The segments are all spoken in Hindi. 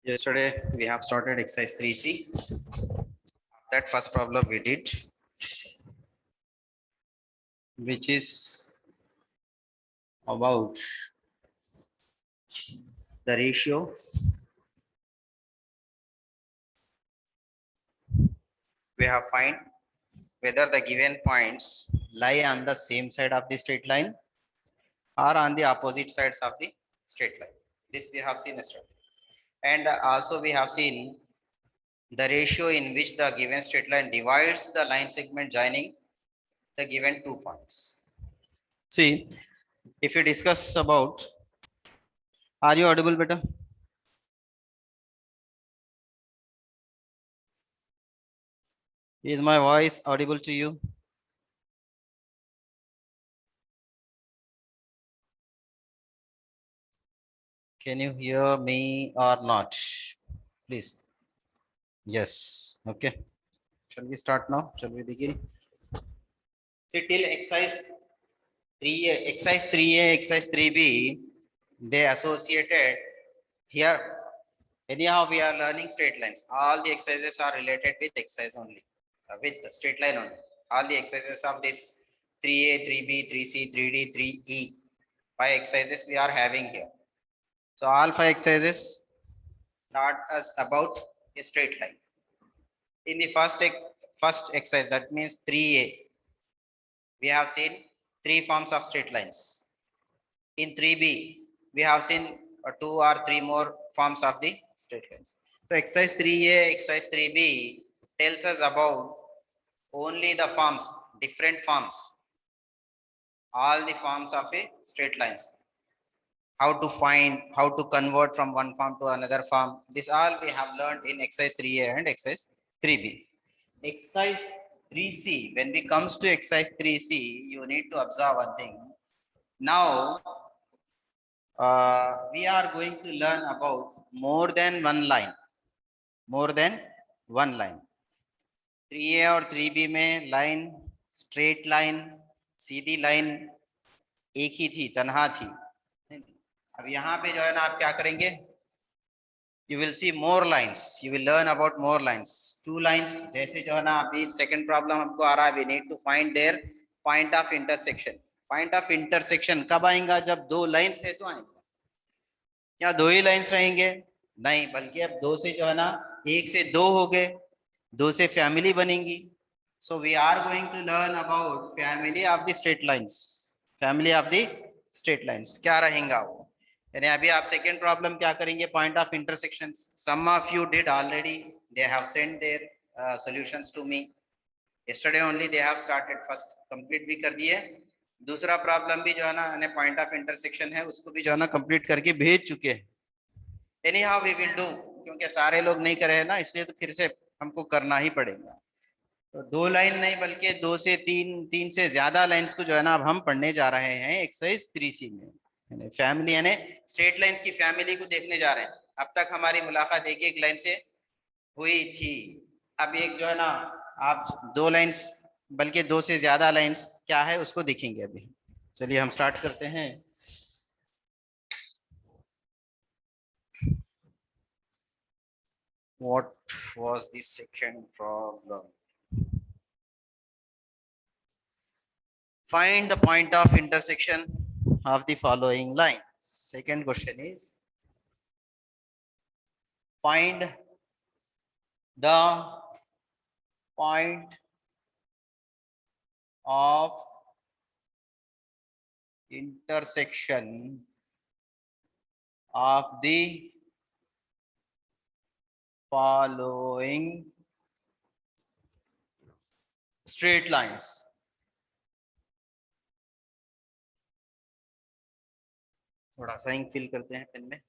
Yesterday we have started exercise 3C. That first problem we did, which is about the ratio we have find whether the given points lie on the same side of the straight line or on the opposite sides of the straight line. This we have seen yesterday. And also we have seen the ratio in which the given straight line divides the line segment joining the given 2 points. See, if you discuss about, are you audible better? Is my voice audible to you? Can you hear me or not? Please. Yes. Okay. Shall we start now? Shall we begin? See, till exercise 3A, exercise 3A, exercise 3B, they associated here. Anyhow, we are learning straight lines. All the exercises are related with exercise only, with the straight line only. All the exercises of this 3A, 3B, 3C, 3D, 3E, 5 exercises we are having here. So all 5 exercises taught us about a straight line. In the first exercise, that means 3A, we have seen 3 forms of straight lines. In 3B, we have seen 2 or 3 more forms of the straight lines. So exercise 3A, exercise 3B tells us about only the forms, different forms, all the forms of a straight lines. How to find, how to convert from one form to another form. This all we have learned in exercise 3A and exercise 3B. Exercise 3C, when we comes to exercise 3C, you need to observe one thing. Now, we are going to learn about more than one line. More than one line. 3A और 3B में लाइन, स्ट्रेट लाइन, सीधी लाइन एक ही थी, तन्हा थी. अब यहाँ पे जो है ना आप क्या करेंगे, you will see more lines, you will learn about more lines, 2 lines. जैसे जो है ना अभी सेकंड प्रॉब्लम हमको आ रहा है, we need to find their point of intersection. Point of intersection कब आएगा, जब 2 लाइंस है तो आएगा. क्या 2 ही लाइंस रहेंगे? नहीं, बल्कि अब 2 से जो है ना 1 से 2 हो गए, 2 से फैमिली बनेंगी. So we are going to learn about family of the straight lines. Family of the straight lines क्या रहेगा वो. यानी अभी आप सेकेंड प्रॉब्लम क्या करेंगे, point of intersection. Some of you did already, they have sent their solutions to me yesterday only. They have started, first complete भी कर दिए. दूसरा प्रॉब्लम भी जो है ना पॉइंट ऑफ इंटरसेक्शन है, उसको भी जो है ना कंप्लीट करके भेज चुके हैं. Anyhow we will do, क्योंकि सारे लोग नहीं करे हैं ना, इसलिए तो फिर से हमको करना ही पड़ेगा. तो 2 लाइन नहीं बल्कि 2 से 3 से ज्यादा लाइंस को जो है ना अब हम पढ़ने जा रहे हैं एक्सरसाइज 3C में. फैमिली यानी स्ट्रेट लाइंस की फैमिली को देखने जा रहे हैं. अब तक हमारी मुलाकात एक एक लाइन से हुई थी. अब एक जो है ना आप 2 लाइंस बल्कि 2 से ज्यादा लाइंस क्या है उसको देखेंगे अभी. चलिए हम स्टार्ट करते हैं. What was the second problem? Find the point of intersection of the following line. Second question is find the point of intersection of the following straight lines. थोड़ा सा इंक फिल करते हैं पेन में.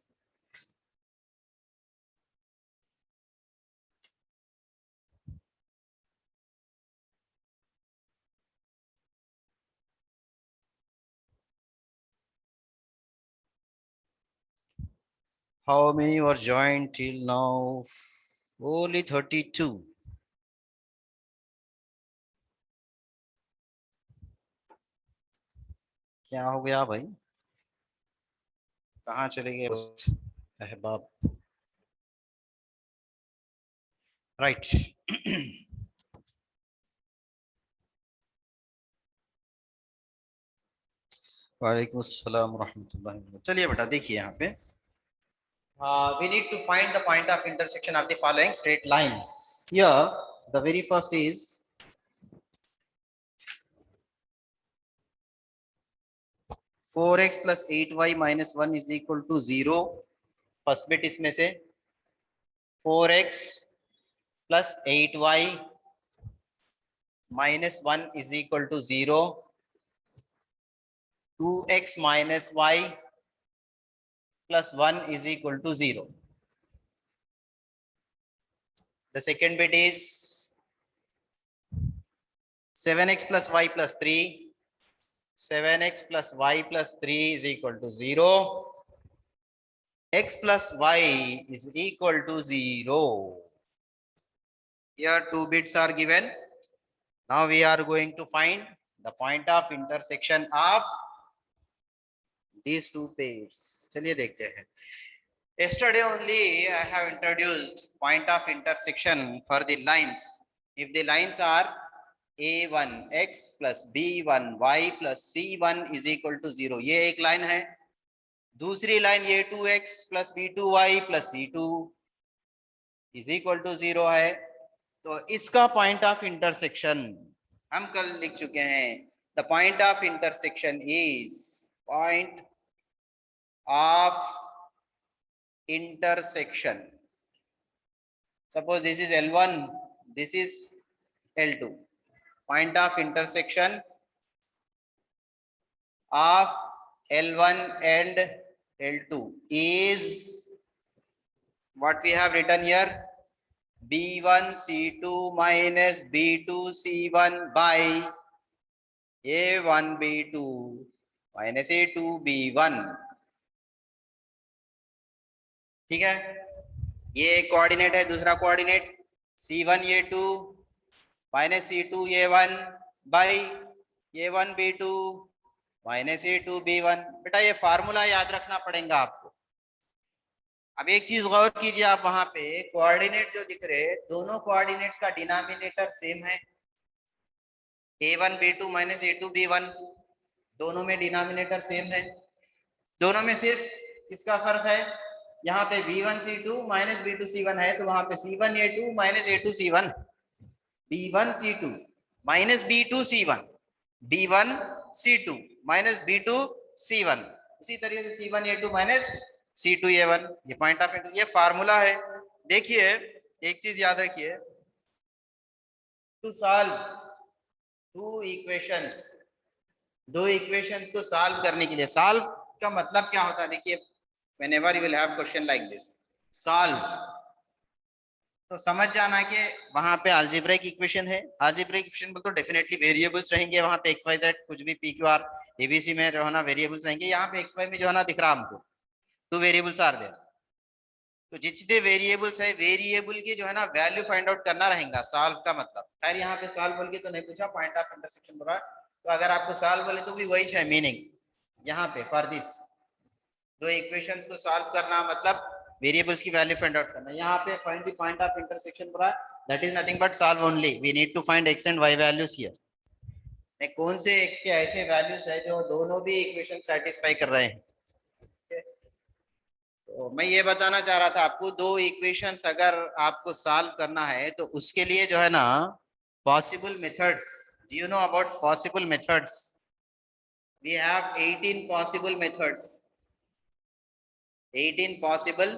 How many were joined till now? Only 32. क्या हो गया भाई, कहाँ चले गए अहबाब. राइट। वालेकुम अस्सलाम रहमतुल्लाहि व बरकातुहू। चलिए बेटा देखिए यहाँ पे we need to find the point of intersection of the following straight lines. Here the very first is 4x plus 8y minus 1 is equal to 0. First bit इसमें से 4x plus 8y minus 1 is equal to 0. 2x minus y plus 1 is equal to 0. The second bit is 7x plus y plus 3. 7x plus y plus 3 is equal to 0. X plus y is equal to 0. Here two bits are given. Now we are going to find the point of intersection of these two pairs. चलिए देखते हैं. Yesterday only I have introduced point of intersection for the lines. If the lines are a1x plus b1y plus c1 is equal to 0, ये एक लाइन है. दूसरी line a2x plus b2y plus c2 is equal to 0 है. तो इसका पॉइंट ऑफ इंटरसेक्शन हम कल लिख चुके हैं. The point of intersection is point of intersection. Suppose this is L1, this is L2. Point of intersection of L1 and L2 is what we have written here, B1 C2 minus B2 C1 by A1 B2 minus A2 B1. ठीक है. ये एक कोऑर्डिनेट है, दूसरा coordinate C1 A2 minus C2 A1 by A1 B2 minus A2 B1. बेटा ये फार्मूला याद रखना पड़ेगा आपको. अब एक चीज गौर कीजिए, आप वहां पे कोऑर्डिनेट जो दिख रहे, दोनों कोऑर्डिनेट्स का डिनोमिनेटर सेम है. A1 B2 minus A2 B1, दोनों में डिनोमिनेटर सेम है. दोनों में सिर्फ इसका फर्क है, यहाँ पे B1 C2 minus B2 C1 है, तो वहां पे C1 A2 minus A2 C1. B1 C2 minus B2 C1, B1 C2 minus B2 C1. उसी तरीके से C1 A2 minus C2 A1. ये पॉइंट ऑफ इंटरसेक्शन, ये फार्मूला है. देखिए एक चीज याद रखिए, टू सॉल्व टू इक्वेशंस, दो इक्वेशंस को सॉल्व करने के लिए, सॉल्व का मतलब क्या होता है, देखिए whenever you will have question like this, solve, तो समझ जाना कि वहां पे अलजेब्रिक इक्वेशन है. अलजेब्रिक इक्वेशन बोल तो डेफिनेटली वेरिएबल्स रहेंगे वहां पे, एक्स वाई जेड कुछ भी पी क्यू आर एबीसी में जो है ना वेरिएबल्स रहेंगे. यहाँ पे एक्स वाई में जो है ना दिख रहा हमको टू वेरिएबल्स आर देयर. तो जितने वेरिएबल्स है, वेरिएबल की जो है ना वैल्यू फाइंड आउट करना रहेगा सॉल्व का मतलब. खैर यहाँ पे सॉल्व बोल के तो नहीं पूछा, पॉइंट ऑफ इंटरसेक्शन बोला, तो अगर आपको सॉल्व बोले तो भी वही है मीनिंग. यहाँ पे फॉर दिस दो इक्वेशंस को सॉल्व करना मतलब वेरिएबल्स की वैल्यू फाइंड आउट करना. यहाँ पे find the point of intersection बोला, that is nothing but solve only. We need to find X and Y values here. कौन से एक्स के ऐसे वैल्यूज है जो दोनों भी इक्वेशन सेटिस्फाई कर रहे हैं. तो मैं ये बताना चाह रहा था आपको, दो इक्वेशंस अगर आपको सॉल्व करना है तो उसके लिए जो है ना possible methods, do you know about possible methods? We have 18 possible methods. 18 possible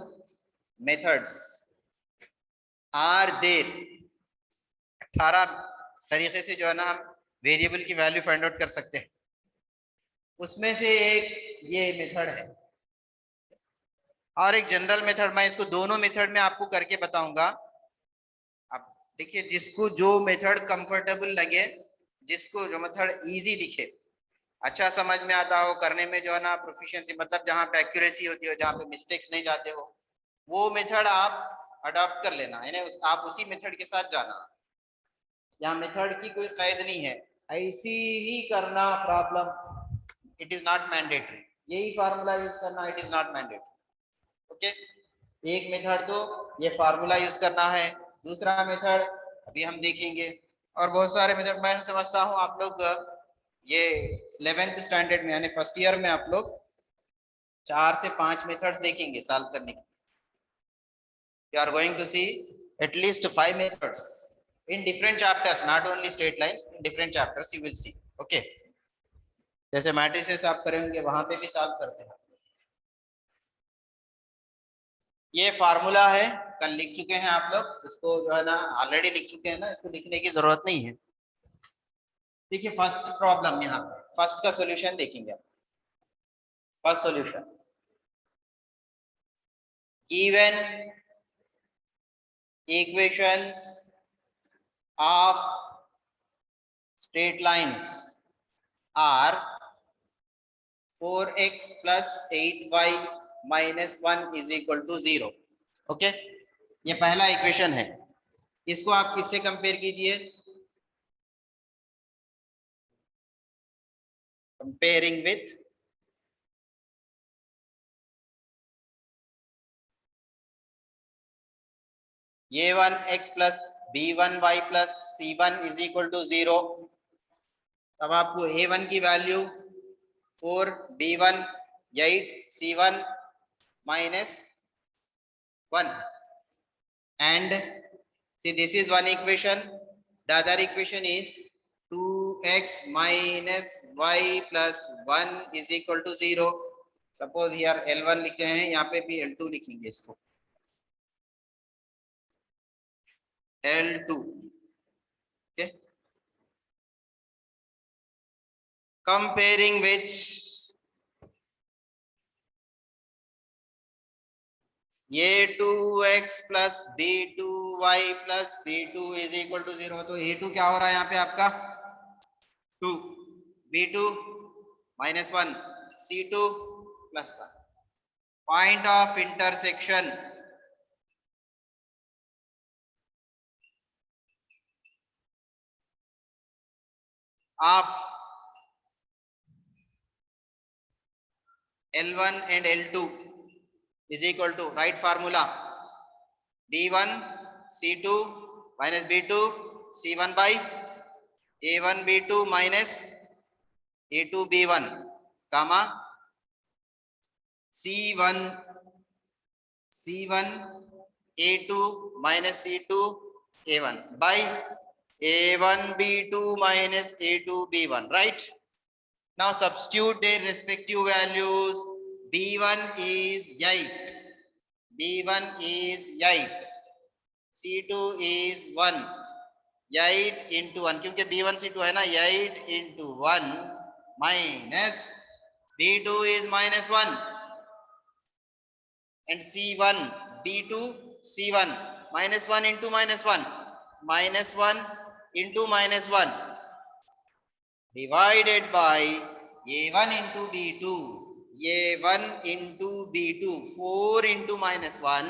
methods are there. 18 तरीके से जो है ना हम वेरिएबल की वैल्यू फाइंड आउट कर सकते हैं. उसमें से एक ये मेथड है और एक जनरल मेथड. मैं इसको दोनों मेथड में आपको करके बताऊंगा. अब देखिए जिसको जो मेथड कंफर्टेबल लगे, जिसको जो मेथड इजी दिखे, अच्छा समझ में आता हो, करने में जो है ना प्रोफिशिएंसी मतलब जहाँ पे एक्यूरेसी होती हो, जहाँ पे मिस्टेक्स नहीं जाते हो, वो मेथड आप अडॉप्ट कर लेना. यानी आप उसी मेथड के साथ जाना. यहाँ मेथड की कोई कैद नहीं है, ऐसी ही करना problem. It is not mandatory. यही फार्मूला यूज करना, it is not mandatory. Okay, एक मेथड तो ये फार्मूला यूज करना है, दूसरा मेथड अभी हम देखेंगे, और बहुत सारे मेथड मैं समझता हूँ आप लोग ये 11th स्टैंडर्ड में यानी फर्स्ट ईयर में आप लोग 4 से 5 मेथड्स देखेंगे सॉल्व करने के। You are going to see at least 5 methods in different chapters, not only straight lines, in different chapters you will see. Okay, जैसे मैट्रिसेस आप करेंगे वहां पे भी सॉल्व करते हैं। ये फार्मूला है, कल लिख चुके हैं आप लोग, इसको जो है ना ऑलरेडी लिख चुके हैं ना, इसको लिखने की जरूरत नहीं है। देखिए फर्स्ट प्रॉब्लम, यहाँ पे फर्स्ट का सॉल्यूशन देखेंगे। First solution, given equations of straight lines are 4x plus 8y minus 1 is equal to 0. Okay, ये पहला इक्वेशन है, इसको आप किससे कंपेयर कीजिए? Comparing with a1 x plus b1 y plus c1 is equal to 0। तब आपको a1 की value 4, b1 8, c1 minus 1, and see this is one equation, the other equation is 2x minus y plus 1 is equal to 0। Suppose यार L1 लिखे हैं, यहाँ पे भी L2 लिखेंगे, इसको L2। okay, comparing which a2x plus b2y plus c2 is equal to 0। तो a2 क्या हो रहा है यहाँ पे आपका 2, b2 minus 1, c2 plus 1। Point of intersection of L1 and L2 is equal to, right formula, b1 c2 minus b2 c1 by a1 b2 minus a2 b1 comma c1 a2 minus c2 a1 by a1 b2 minus a2 b1, right? Now substitute their respective values. b1 is 8, b1 is 8, c2 is 1, 8 into 1, क्योंकि b1 c2 है ना, 8 into 1 minus b2 is minus 1 and c1 b2 c1 minus 1 into minus 1, minus 1 into minus 1 divided by a1 into b2, a1 into b2, 4 into minus 1,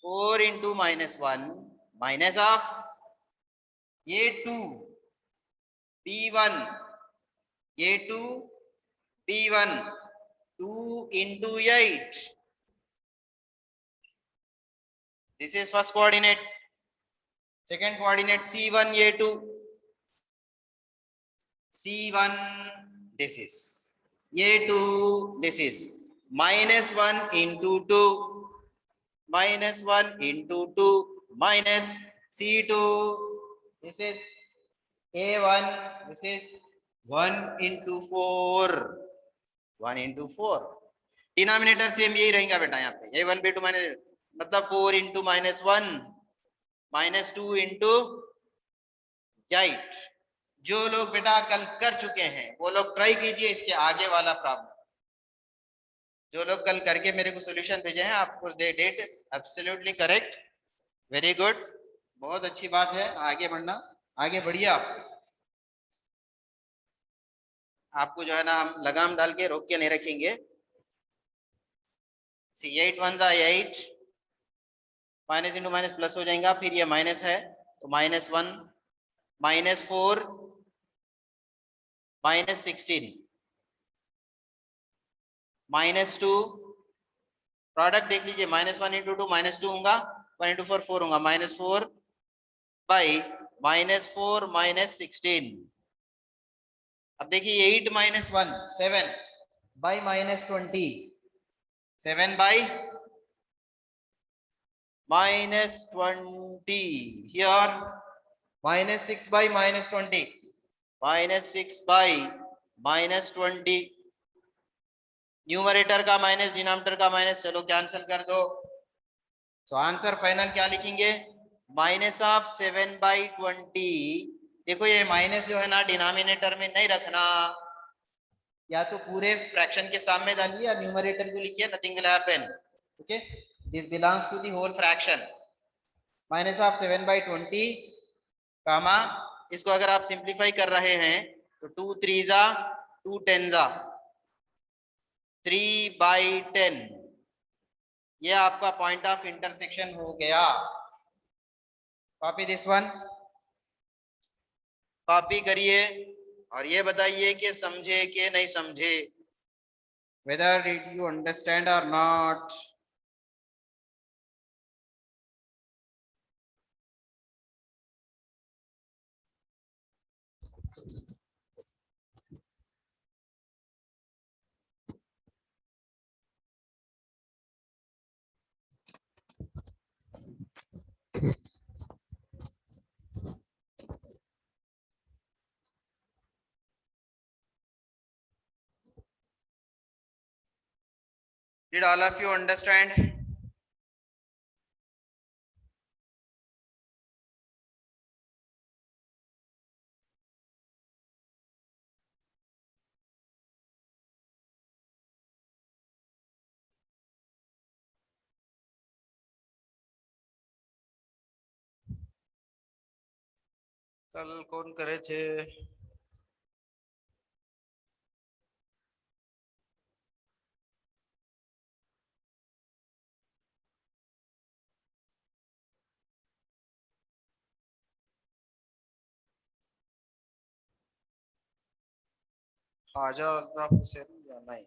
4 into minus 1 minus of a2 b1, a2 b1, 2 into 8. This is first coordinate. Second coordinate c1 a2, c1 this is, a2 this is, minus 1 into 2, minus 1 into 2 minus c2 this is a1, this is 1 into 4, 1 into 4। Denominator same यही रहेगा बेटा, यहाँ पे a1 b2 माइनस मतलब 4 into minus 1 minus 2 into 8। जो लोग बेटा कल कर चुके हैं वो लोग ट्राई कीजिए इसके आगे वाला प्रॉब्लम। जो लोग कल करके मेरे को सॉल्यूशन भेजे हैं, आपको they did absolutely correct, very good, बहुत अच्छी बात है, आगे बढ़ना, आगे बढ़िए। आपको जो है ना हम लगाम डाल के रोक के नहीं रखेंगे। सी 8 1 जा 8, माइनस इंटू माइनस प्लस हो जाएगा, फिर ये माइनस है तो minus 1, minus 4, minus 16, minus 2, product देख लीजिए, माइनस 1 इंटू 2 माइनस 2 होगा, 1 into 4 4 होगा, -4 by -4 -16। अब देखिए 8 - 1 7 by -20, 7 by -20 here, -6 by -20, -6 by -20, numerator का माइनस डिनोमिनेटर का माइनस, चलो कैंसिल कर दो। तो आंसर फाइनल क्या लिखेंगे, -7/20। देखो ये माइनस जो है ना डिनोमिनेटर में नहीं रखना, या तो पूरे फ्रैक्शन के सामने डालिए या न्यूमरेटर को लिखिए, nothing will happen. Okay, this belongs to the whole fraction. -7/20 comma, इसको अगर आप सिंप्लीफाई कर रहे हैं तो 2 3 जा 2 10 जा 3/10, ये आपका पॉइंट ऑफ इंटरसेक्शन हो गया। कॉपी दिस वन, कॉपी करिए और ये बताइए कि समझे कि नहीं समझे, whether did you understand or not। Did all of you understand? कल कौन करे थे? ख्वाजा अल्ताफ हुसैन या नहीं?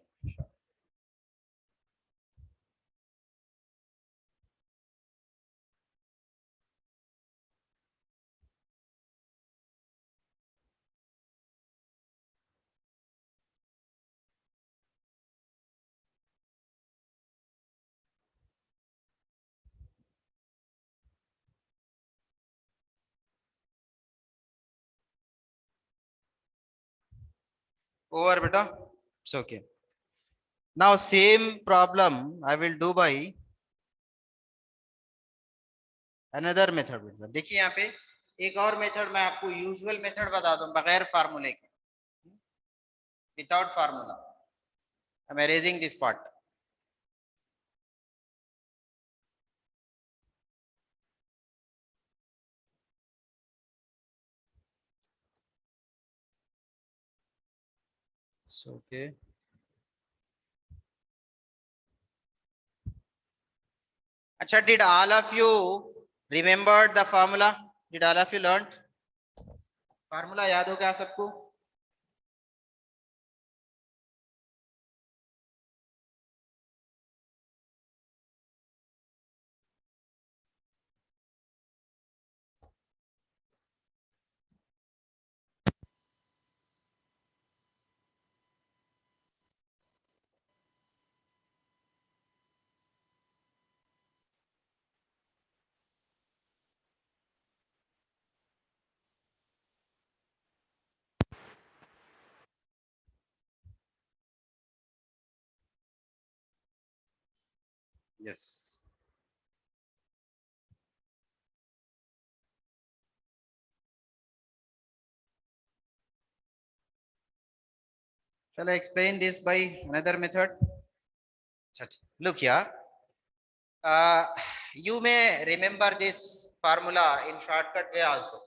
Over beta, it's okay. Now same problem I will do by another method। देखिए यहाँ पे एक और मेथड मैं आपको यूजुअल मेथड बता दूं बगैर फार्मूले के, without formula. I am erasing this part. Okay, अच्छा, did all of you remembered the formula? Did all of you learned? Formula याद हो गया सबको? Yes. Shall I explain this by another method? Look here. You may remember this formula in shortcut way also.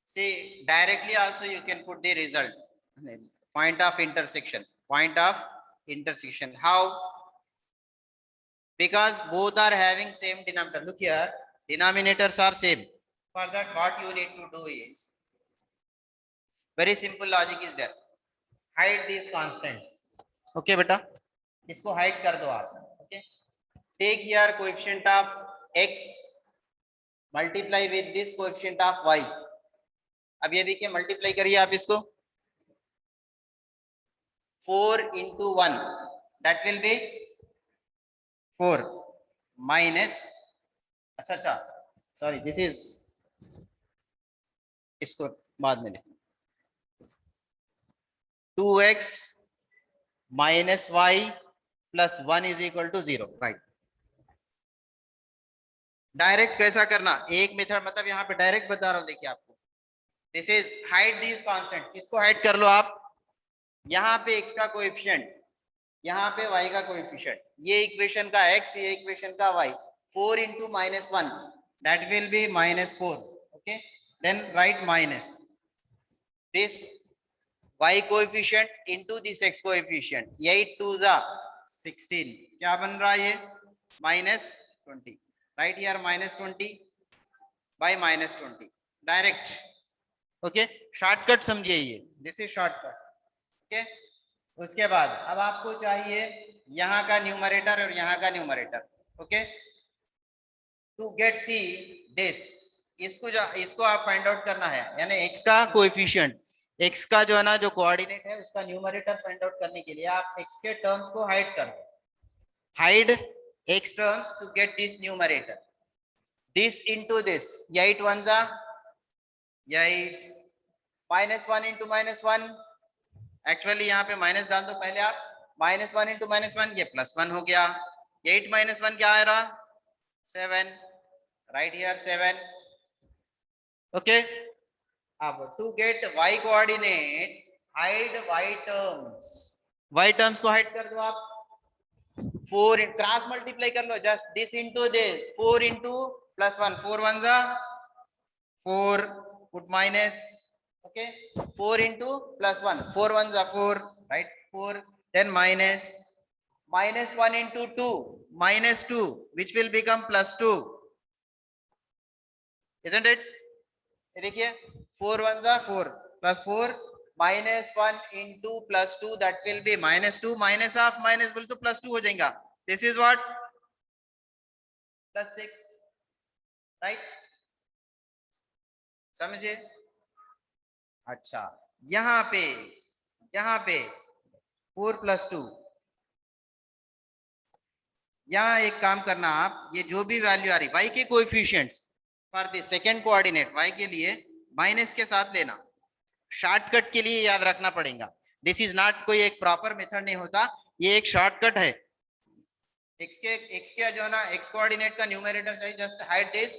See, directly also you can put the result. Point of intersection. Point of intersection. How? Because both are having same denominator. Look here, denominators are same. For that, what you need to do is very simple logic is there. Hide this constants. Okay बेटा, इसको हाइड कर दो आप। Okay, take here coefficient of x multiply with this coefficient of y। अब ये देखिए, मल्टीप्लाई करिए आप इसको, 4 into 1 that will be 4 minus, अच्छा सॉरी, दिस इज, इसको बाद में लिखना, 2x minus y plus 1 is equal to 0, right. Direct कैसा करना, एक मेथड, मतलब यहाँ पे डायरेक्ट बता रहा हूं, देखिए आपको, this is hide this constant, इसको हाइड कर लो आप। यहाँ पे x का कोएफिशिएंट, यहाँ पे y का कोएफिशिएंट, ये इक्वेशन का x, ये इक्वेशन का y, 4 into -1 that will be -4। okay, then write minus this y coefficient into this x coefficient, 8 2s are 16, क्या बन रहा है ये, -20, right here -20 by -20 direct. Okay, shortcut समझिए ये, दिस इज शॉर्टकट। ओके, उसके बाद अब आपको चाहिए यहाँ का न्यूमरेटर और यहाँ का numerator. Okay, to get C this, इसको आप फाइंड आउट करना है, यानी x का कोएफिशिएंट, x का जो है ना, जो कोऑर्डिनेट है, उसका न्यूमरेटर फाइंड आउट करने के लिए आप x के टर्म्स को हाइड कर दो, hide x terms to get this numerator, this into this, 8 1s are 8, -1 into -1, actually यहाँ पे माइनस डाल दो पहले आप, -1 into -1, ये +1 हो गया, 8 - 1 क्या आ रहा, 7, राइट हियर 7। ओके, अब to get y coordinate, hide y terms को हाइड कर दो आप, 4 क्रॉस मल्टीप्लाई कर लो, just this into this, 4 into +1, 4 1s are 4, put minus, okay, 4 into +1, 4 1s are 4, right, 4, then minus, -1 into 2, -2, which will become +2, isn't it? ये देखिए, 4 1s are 4 plus 4, -1 into +2, that will be -2, minus of minus बोल तो +2 हो जाएगा, this is what, +6, right, समझे? अच्छा, यहाँ पे 4 + 2, यहाँ एक काम करना आप, ये जो भी वैल्यू आ रही y के coefficients for the second coordinate, y के लिए माइनस के साथ लेना, शॉर्टकट के लिए याद रखना पड़ेगा, दिस इज नॉट कोई एक प्रॉपर मेथड नहीं होता, ये एक शॉर्टकट है। x के जो है ना, x कोऑर्डिनेट का न्यूमरेटर चाहिए, just hide this,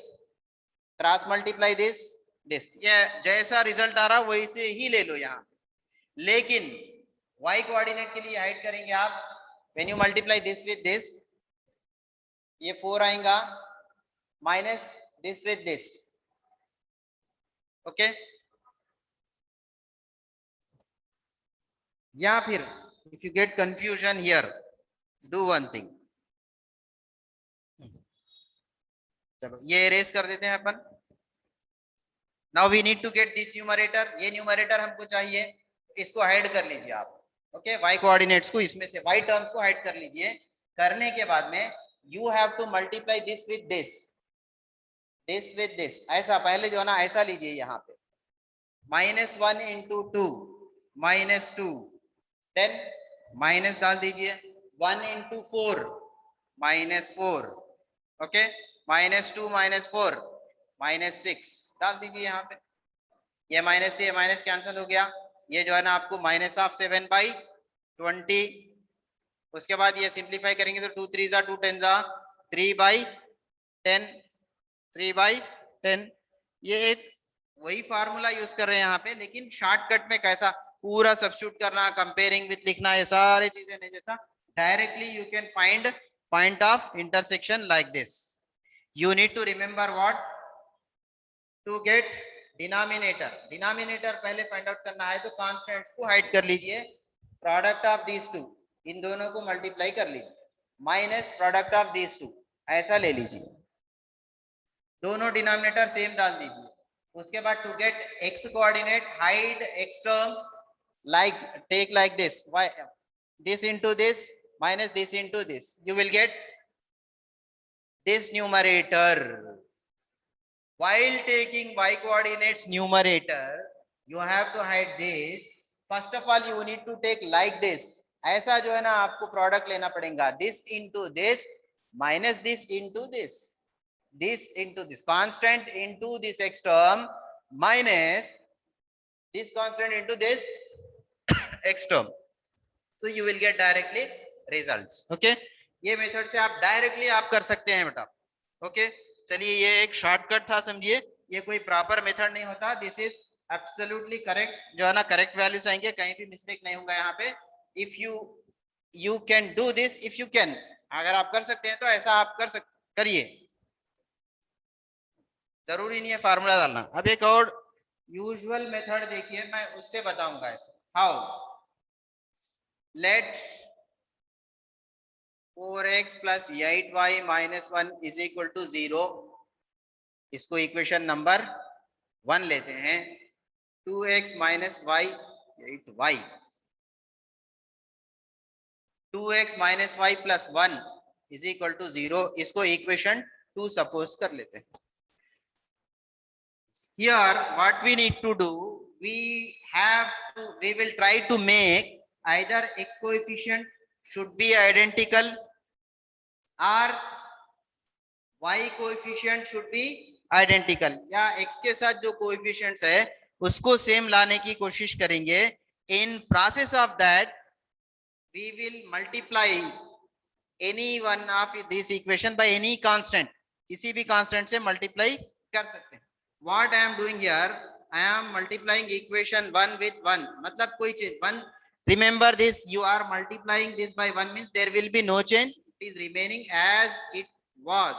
cross multiply this, ये जैसा रिजल्ट आ रहा वैसे ही ले लो यहाँ, लेकिन y कोऑर्डिनेट के लिए हाइड करेंगे आप, when you multiply this with this, ये 4 आएगा, minus this with this. Okay, या फिर if you get confusion here, do one thing, चलो ये इरेज कर देते हैं अपन। Now we need to get this numerator, ये न्यूमरेटर हमको चाहिए, इसको हाइड कर लीजिए आप। ओके, y कोऑर्डिनेट्स को इसमें से, y टर्म्स को हाइड कर लीजिए, करने के बाद में you have to multiply this with this, this with this, ऐसा पहले जो है ना ऐसा लीजिए, यहाँ पे -1 into 2, -2, देन माइनस डाल दीजिए, 1 into 4, -4, ओके, -2 -4, -6 डाल दीजिए यहाँ पे, ये माइनस से ये माइनस कैंसिल हो गया, ये जो है ना आपको -7/20, उसके बाद ये सिंप्लीफाई करेंगे तो 2 3s are 2 10s are 3/10, 3/10, ये एक वही फार्मूला यूज कर रहे हैं यहाँ पे, लेकिन शॉर्टकट में कैसा पूरा सब्स्टिट्यूट करना, कंपेयरिंग विथ लिखना, ये सारी चीजें नहीं, जैसा directly you can find point of intersection like this. You need to remember what, to get denominator पहले फाइंड आउट करना है, तो कांस्टेंट्स को हाइड कर लीजिए, प्रोडक्ट ऑफ दीज टू, इन दोनों को मल्टीप्लाई कर लीजिए, minus product of these two, ऐसा ले लीजिए, दोनों डिनोमिनेटर सेम डाल दीजिए। उसके बाद to get x coordinate, hide x terms like take like this, y this into this minus this into this, you will get this numerator. While taking y coordinates numerator, you have to hide this. First of all, you need to take like this. ऐसा जो है ना आपको प्रोडक्ट लेना पड़ेगा, this into this minus this into this into this constant into this x term minus this constant into this x term. So you will get directly results. Okay, ये मेथड से आप डायरेक्टली आप कर सकते हैं बेटा. ओके, चलिए ये एक शॉर्टकट था, समझिए. ये कोई प्रॉपर मेथड नहीं होता. This is absolutely correct. जो है ना करेक्ट वैल्यूज आएंगे, कहीं भी मिस्टेक नहीं होगा यहाँ पे. If you can do this, if you can, अगर आप कर सकते हैं तो ऐसा आप करिए. जरूरी नहीं है फार्मूला डालना. अब एक और यूजुअल मेथड देखिए, मैं उससे बताऊंगा ऐसे. How? Let 4x plus 8y minus 1 is equal to 0. इसको इक्वेशन नंबर 1 लेते हैं. 2x minus y 8y, 2x minus y plus 1 is equal to 0. इसको इक्वेशन 2 सपोज कर लेते हैं. Here what we need to do, we will try to make either x coefficient should be identical or y coefficient should be identical, या x के साथ जो coefficients है उसको सेम लाने की कोशिश करेंगे. In process of that we will multiply any one of this equation by any constant. किसी भी constant से multiply कर सकते हैं. What I am doing here, I am multiplying equation 1 with 1. मतलब कोई चीज 1, remember this, you are multiplying this by 1 means there will be no change. It is remaining as it was.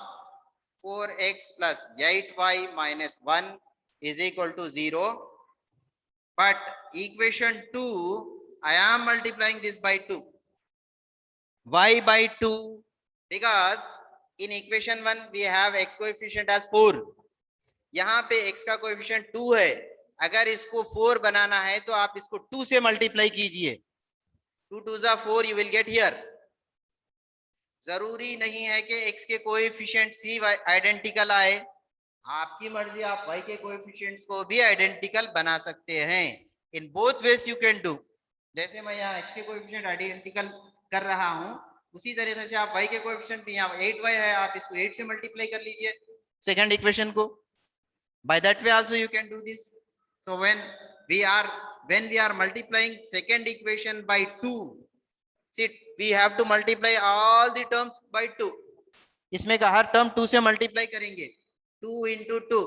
4x plus 8y minus 1 is equal to 0. But equation 2, I am multiplying this by 2. Why by 2? Because in equation 1 we have x coefficient as 4. यहाँ पे x का कोएफिशिएंट 2 है. अगर इसको 4 बनाना है तो आप इसको 2 से मल्टीप्लाई कीजिए. 2 2 जा 4, you will get here. जरूरी नहीं है कि x के कोएफिशिएंट सी आइडेंटिकल आए. आपकी मर्जी, आप y के कोएफिशिएंट्स को भी आइडेंटिकल बना सकते हैं. In both ways you can do. जैसे मैं यहाँ x के कोएफिशिएंट आइडेंटिकल कर रहा हूँ, उसी तरीके से आप y के कोएफिशिएंट भी, यहाँ 8y है, आप इसको 8 से मल्टीप्लाई कर लीजिए सेकंड इक्वेशन को. By that way also you can do this. So when we are multiplying second equation by 2, see we have to multiply all the terms by 2. इसमें का हर टर्म 2 से मल्टीप्लाई करेंगे. 2 into 2,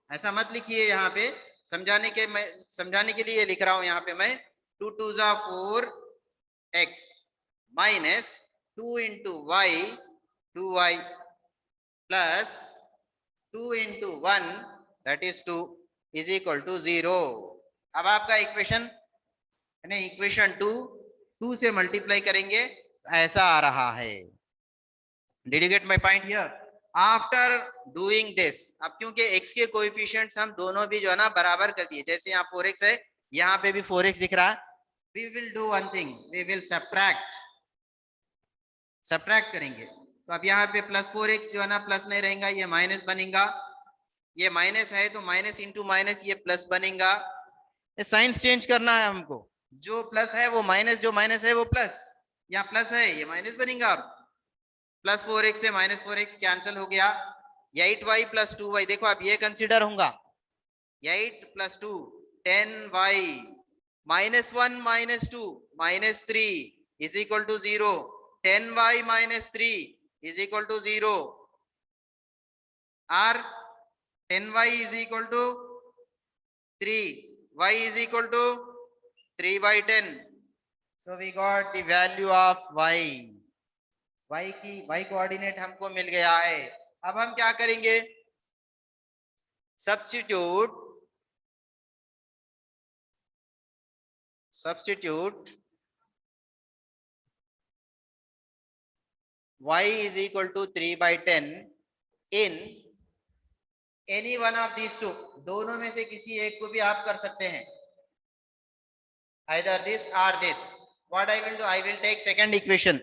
ऐसा मत लिखिए यहाँ पे, समझाने के लिए लिख रहा हूँ यहाँ पे मैं. 2 2 जा 4x minus 2 into y 2y plus 2 into 1 that is 2 is equal to 0. अब आपका इक्वेशन इक्वेशन 2 से मल्टीप्लाई करेंगे, ऐसा आ रहा है. Did you get my point here? After doing this, अब क्योंकि x के कोएफिशिएंट्स हम दोनों भी जो है ना बराबर कर दिए, जैसे यहाँ 4x है, यहाँ पे भी 4x दिख रहा है. We will do one thing, we will subtract करेंगे. तो अब यहाँ पे प्लस 4x जो है ना प्लस नहीं रहेगा, ये माइनस बनेगा. ये माइनस है तो माइनस इंटू माइनस ये प्लस बनेगा. साइंस चेंज करना है हमको. जो प्लस है वो माइनस, जो माइनस है वो प्लस. यहाँ प्लस है, ये माइनस बनेगा. प्लस 4x से माइनस 4x कैंसिल हो गया. 8y प्लस 2y, देखो अब ये कंसिडर होगा. 8 plus 2 10y minus 1 minus 2 minus 3 is equal to 0. 10y minus 3 is equal to 0, or 10y is equal to 3, y is equal to 3 by 10. So we got the value of y. y coordinate हमको मिल गया है. अब हम क्या करेंगे? substitute y is equal to 3 by 10 in any one of these two. दोनों में से किसी एक को भी आप कर सकते हैं. either this or this. What I will do, I will take second equation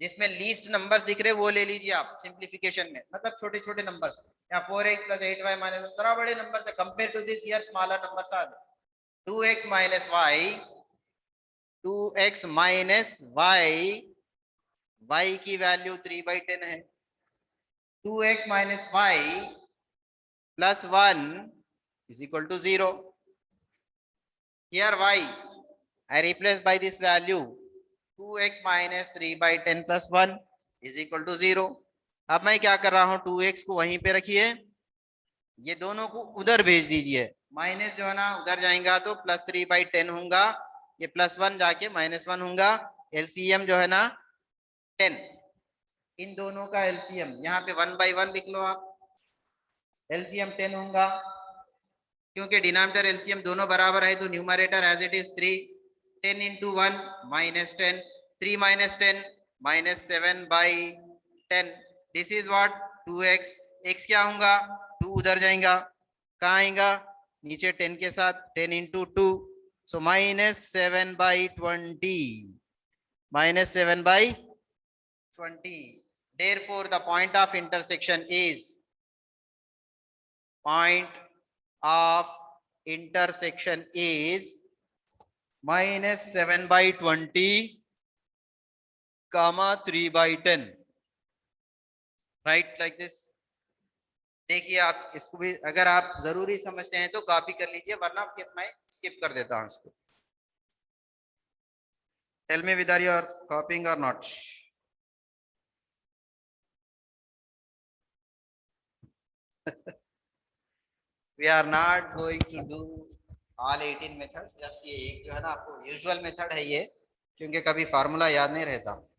जिसमें लीस्ट नंबर्स दिख रहे वो ले लीजिए आप सिंप्लीफिकेशन में, मतलब छोटे छोटे नंबर्स। यहाँ 4x + 8y - थोड़ा बड़े नंबर से compare to this here smaller numbers are 2x - y, 2x - y, y की वैल्यू 3/10 है। 2x - y + 1 = 0. Here y I replace by this value 2x - 3/10 + 1 = 0. अब मैं क्या कर रहा हूं, 2x को वहीं पे रखिए, ये दोनों को उधर भेज दीजिए, माइनस जो है ना उधर जाएगा तो +3/10 होगा, ये +1 जाके -1 होगा। एलसीएम जो है ना 10, इन दोनों का एलसीएम यहाँ पे 1/1 लिख लो आप, एलसीएम 10 होगा। क्योंकि डिनोमिनेटर एलसीएम दोनों बराबर है तो numerator as it is 3, 10 × 1 -10, 3 - 10 -7/10, this is what 2x। x क्या होगा, 2 उधर जाएगा, कहाँ आएगा नीचे 10 के साथ, 10 × 2, सो -7/20, -7/20। therefore the point of intersection is -7/20, 3/10, right, like this. देखिए आप इसको भी अगर आप जरूरी समझते हैं तो कॉपी कर लीजिए, वरना मैं स्किप कर देता हूं इसको। Tell me whether you are copying or not. We are not going to do all 18 methods, just ये एक जो है ना आपको यूजुअल मेथड है ये, क्योंकि कभी फार्मूला याद नहीं रहता।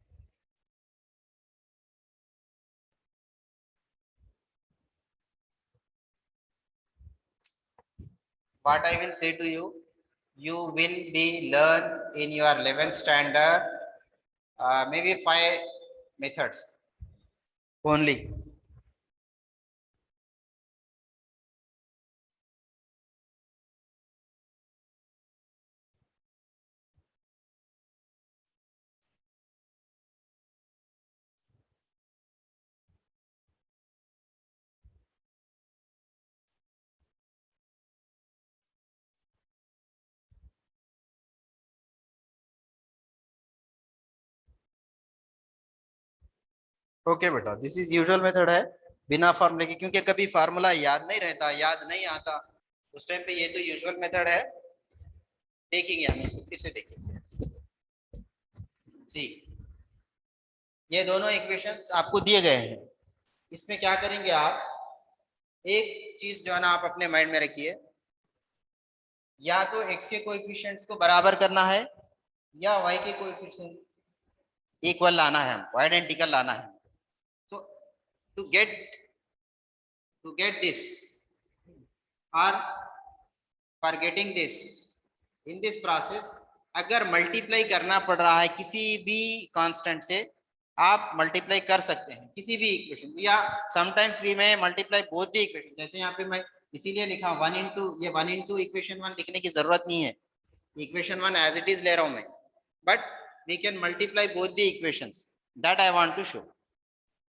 What I will say to you, you will be learn in your 11th standard maybe 5 methods only. Okay बेटा, दिस इज यूजुअल मेथड है बिना फार्मूले के, क्योंकि कभी फार्मूला याद नहीं रहता, याद नहीं आता उस टाइम पे, ये तो यूजुअल मेथड है। देखेंगे हम इसको फिर से, देखेंगे जी। ये दोनों इक्वेशंस आपको दिए गए हैं, इसमें क्या करेंगे आप, एक चीज जो है ना आप अपने माइंड में रखिए, या तो x के कोएफिशिएंट्स को बराबर करना है या y के कोएफिशिएंट इक्वल लाना है, हमको आइडेंटिकल लाना है। So to get this or for getting this in this process, अगर मल्टीप्लाई करना पड़ रहा है किसी भी कांस्टेंट से, आप मल्टीप्लाई कर सकते हैं किसी भी इक्वेशन, या समटाइम्स वी में मल्टीप्लाई बोथ द इक्वेशन। जैसे यहाँ पे मैं इसीलिए लिखा 1 × ये 1 × इक्वेशन 1 लिखने की जरूरत नहीं है, इक्वेशन 1 एज इट इज ले रहा हूं मैं, but we can multiply both the equations, that I want to show.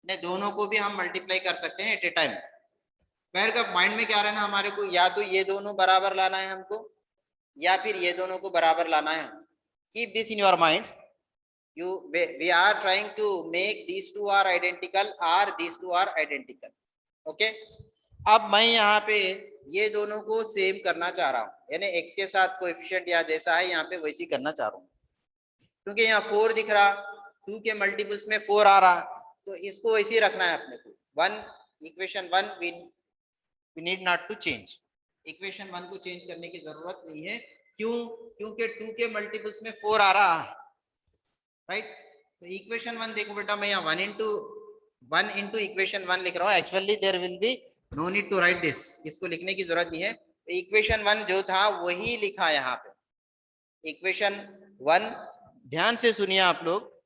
ने दोनों को भी हम मल्टीप्लाई कर सकते हैं एट ए टाइम। पैर का माइंड में क्या रहना हमारे को, या तो ये दोनों बराबर लाना है हमको, या फिर ये दोनों को बराबर लाना है। Keep this in your minds, you we are trying to make these two are identical or these two are identical. okay, अब मैं यहाँ पे ये दोनों को सेम करना चाह रहा हूँ, यानी x के साथ कोएफिशिएंट या जैसा है यहाँ पे वैसी करना चाह रहा हूँ, क्योंकि यहाँ 4 दिख रहा, 2 के मल्टीपल्स में 4 आ रहा, तो इसको वैसे ही रखना है अपने को। 1 equation 1 we need not to change, equation 1 को चेंज करने की जरूरत नहीं है। क्यों? क्योंकि 2 के मल्टीपल्स में 4 आ रहा है, राइट। तो इक्वेशन 1 देखो बेटा, मैं यहाँ 1 × इक्वेशन 1 लिख रहा हूँ, actually there will be no need to write this, इसको लिखने की जरूरत नहीं है। तो इक्वेशन 1 जो था वही लिखा यहाँ पे, इक्वेशन 1 ध्यान से सुनिए आप लोग,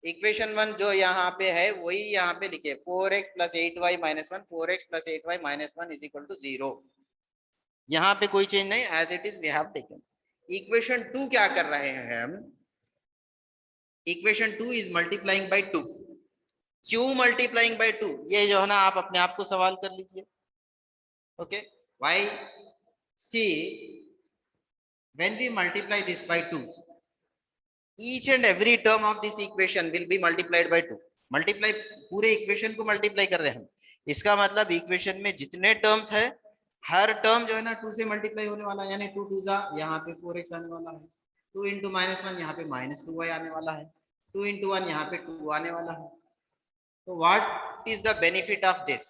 इक्वेशन 1 जो यहाँ पे है वही यहाँ पे लिखे, 4x + 8y - 1, 4x + 8y - 1 = 0। यहाँ पे कोई चेंज नहीं, as it is we have taken. Equation 2 क्या कर रहे हैं हम, इक्वेशन 2 इज मल्टीप्लाइंग बाय 2। क्यों मल्टीप्लाइंग बाय 2, ये जो है ना आप अपने आप को सवाल कर लीजिए। Okay, why, see when we multiply this by 2, each and every term of this equation will be multiplied by 2। Multiply, पूरे इक्वेशन को मल्टीप्लाई कर रहे हैं हम, इसका मतलब इक्वेशन में जितने टर्म्स है हर टर्म जो है ना 2 से मल्टीप्लाई होने वाला है, यानी 2 2 जा यहाँ पे 4x आने वाला है, 2 इंटू -1 यहाँ पे -2y आने वाला है, 2 इंटू 1 यहाँ पे 2 आने वाला है। तो what is the benefit of this,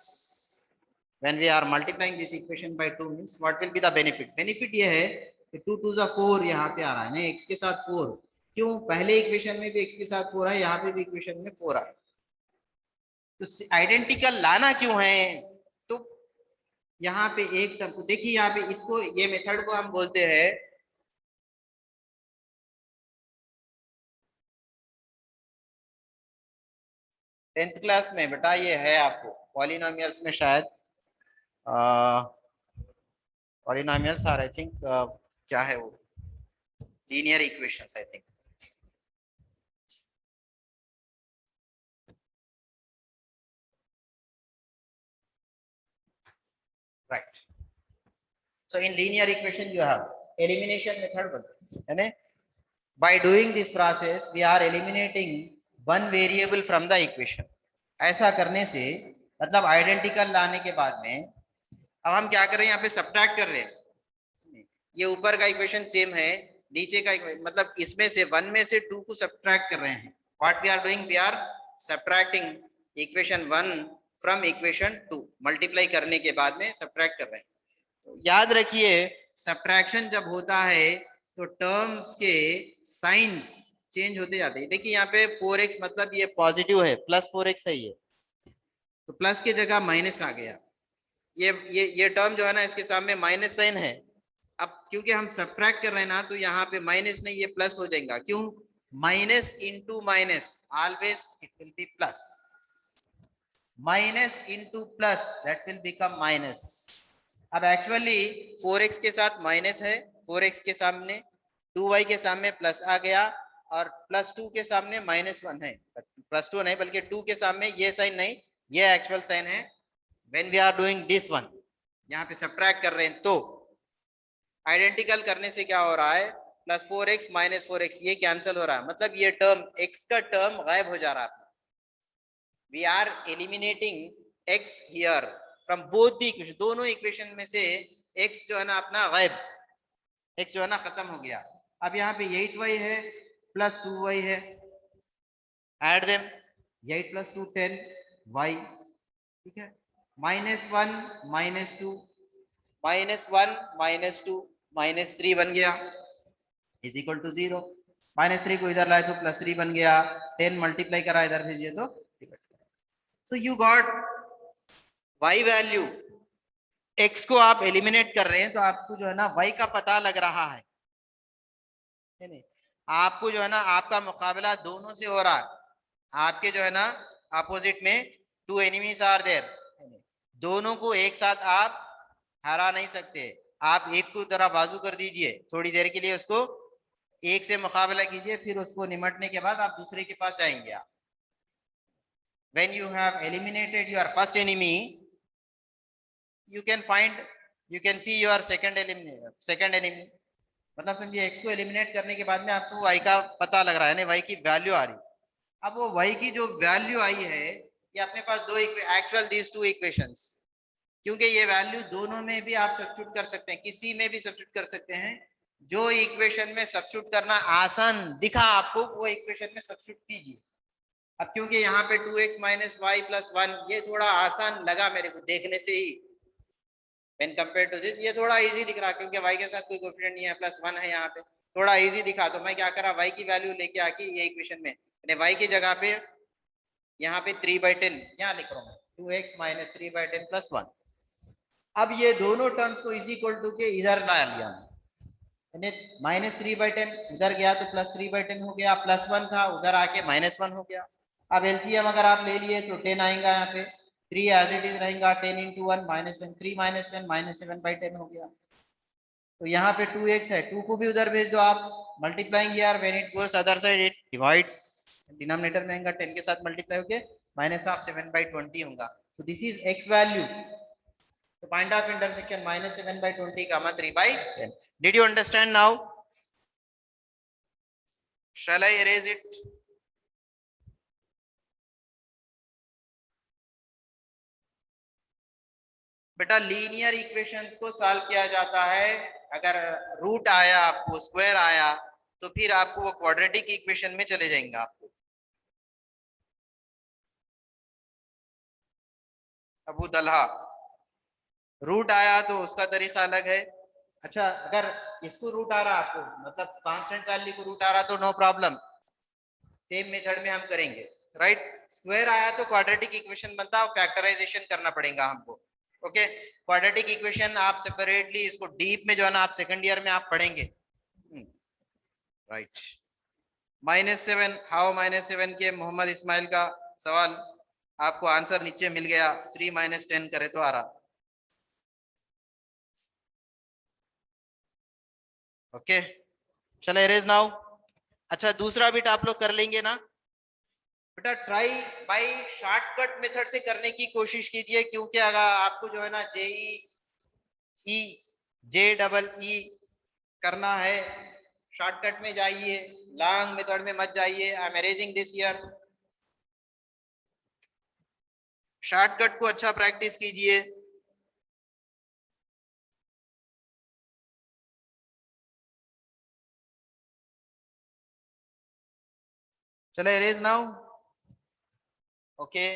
when we are multiplying this equation by 2 means what will be the benefit, benefit ये है कि 2 2 जा 4 यहाँ पे आ रहा है ना, x के साथ 4, क्यों, पहले इक्वेशन में भी x के साथ 4 है, यहाँ पे भी इक्वेशन में 4 है, तो आइडेंटिकल लाना क्यों है, तो यहाँ पे एक टर्म देखिए, यहाँ पे इसको, ये मेथड को हम बोलते हैं टेंथ क्लास में बेटा, ये है आपको पॉलिनोमियल्स में शायद, पॉलिनोमियल्स आर आई थिंक, क्या है वो, linear equations I think, right? So in linear equation you have elimination method, यानी by doing this process we are eliminating one variable from the equation। ऐसा करने से मतलब आइडेंटिकल लाने के बाद में अब हम क्या कर रहे हैं, यहाँ पे सब्ट्रैक्ट कर रहे हैं, ये ऊपर का इक्वेशन सेम है, नीचे का मतलब इसमें से 1 में से 2 को सब्ट्रैक्ट कर रहे हैं। What we are doing, we are subtracting equation 1 from equation 2, multiply करने के बाद में सब्ट्रैक्ट कर रहे हैं। तो याद रखिए सब्ट्रैक्शन जब होता है तो टर्म्स के साइंस चेंज होते जाते हैं। देखिए यहाँ पे 4x मतलब ये पॉजिटिव है, प्लस 4x है, ये तो प्लस की जगह माइनस आ गया, ये टर्म जो है ना इसके सामने माइनस साइन है। अब क्योंकि हम सब्ट्रैक्ट कर रहे हैं ना, तो यहाँ पे माइनस नहीं, ये प्लस हो जाएगा, क्यों, minus into minus always it will be plus, minus into plus that will become minus. अब एक्चुअली 4x के साथ माइनस है, 4x के सामने 2y के सामने प्लस आ गया, और +2 के सामने -1 है, +2 नहीं बल्कि 2 के सामने ये साइन नहीं, ये एक्चुअल साइन है। When we are doing this one, यहाँ पे सब्ट्रैक्ट कर रहे हैं, तो आइडेंटिकल करने से क्या हो रहा है, +4x -4x ये कैंसिल हो रहा है, मतलब ये टर्म x का टर्म गायब हो जा रहा है। We are eliminating x here from both the equation, दोनों इक्वेशन में से x जो है ना अपना गायब, x जो है ना खत्म हो गया। अब यहाँ पे 8y है प्लस 2y है, ऐड देम, 8 + 2 10y, ठीक है, -1 -2 -1 -2 -3 बन गया इज इक्वल टू 0, -3 को इधर लाए तो +3 बन गया, 10 मल्टीप्लाई करा इधर भेजिए तो, so you got y value, x को आप एलिमिनेट कर रहे हैं तो आपको जो है ना y का पता लग रहा है नहीं, आपको जो है ना आपका मुकाबला दोनों से हो रहा है, आपके जो है ना अपोजिट में 2 एनिमीज आर देयर, दोनों को एक साथ आप हरा नहीं सकते, आप एक को जरा बाजू कर दीजिए थोड़ी देर के लिए, उसको एक से मुकाबला कीजिए, फिर उसको निमटने के बाद आप दूसरे के पास जाएंगे। आप when you have eliminated your first enemy, you can find, you can see your second enemy, मतलब समझिए x को एलिमिनेट करने के बाद में आपको y का पता लग रहा है, y की वैल्यू आ रही। अब वो y की जो वैल्यू आई है, ये अपने पास दो एक्चुअल दीज टू इक्वेशंस, क्योंकि ये वैल्यू दोनों में भी आप सब्स्टिट्यूट कर सकते हैं, किसी में भी सब्स्टिट्यूट कर सकते हैं, जो इक्वेशन में सब्स्टिट्यूट करना आसान दिखा आपको वो इक्वेशन में सब्स्टिट्यूट कीजिए। अब क्योंकि यहाँ पे 2x - y + 1 ये थोड़ा आसान लगा मेरे को देखने से ही, when compared to this ये थोड़ा इजी दिख रहा, क्योंकि y के साथ कोई कोएफिशिएंट नहीं है, +1 है, यहाँ पे थोड़ा इजी दिखा, तो मैं क्या करा, y की वैल्यू लेके आके ये इक्वेशन में y की जगह पे यहाँ पे 3/10 यहाँ लिख रहा हूँ, 2x - 3/10 + 1। अब ये दोनों टर्म्स को इज इक्वल टू के इधर ला लिया, -3/10 उधर गया तो +3/10 हो गया, +1 था उधर आके -1 हो गया। अब एलसीएम अगर आप ले लिए तो 10 आएगा, यहाँ पे 3 एज इट इज रहेगा, 10 × 1 -10, 3 - 10 -7/10 हो गया। तो यहाँ पे 2x है, 2 को भी उधर भेज दो आप, multiplying here when it goes other side it divides, denominator में आएगा 10 के साथ मल्टीप्लाई होके माइनस ऑफ 7/20 होगा। तो दिस इज x वैल्यू, तो point of intersection minus 7/20 comma 3/10. Did you understand now? Shall I erase it? बेटा लीनियर इक्वेशंस को सॉल्व किया जाता है, अगर रूट आया आपको, स्क्वायर आया, तो फिर आपको वो क्वाड्रेटिक इक्वेशन में चले जाएंगे आपको। अबू दलहा रूट आया तो उसका तरीका अलग है। अच्छा अगर इसको रूट आ रहा आपको, मतलब कांस्टेंट वैल्यू को रूट आ रहा तो नो प्रॉब्लम, सेम मेथड में हम करेंगे, राइट। स्क्वायर आया तो क्वाड्रेटिक इक्वेशन बनता है, फैक्टराइजेशन करना पड़ेगा हमको। ओके, क्वाड्रेटिक इक्वेशन आप सेपरेटली इसको डीप में जो है ना आप सेकंड ईयर में आप पढ़ेंगे, राइट। -7, हाउ -7 के मोहम्मद इस्माइल का सवाल आपको आंसर नीचे मिल गया, 3 - 10 करे तो आ रहा। ओके चलो एरेज नाउ। अच्छा दूसरा बिट आप लोग कर लेंगे ना बेटा, ट्राई बाय शॉर्टकट मेथड से करने की कोशिश कीजिए, क्योंकि अगर आपको जो है ना JEE करना है, शॉर्टकट में जाइए, लॉन्ग मेथड में मत जाइए। I am erasing this here, shortcut को अच्छा प्रैक्टिस कीजिए। चलो एरेज नाउ। ओके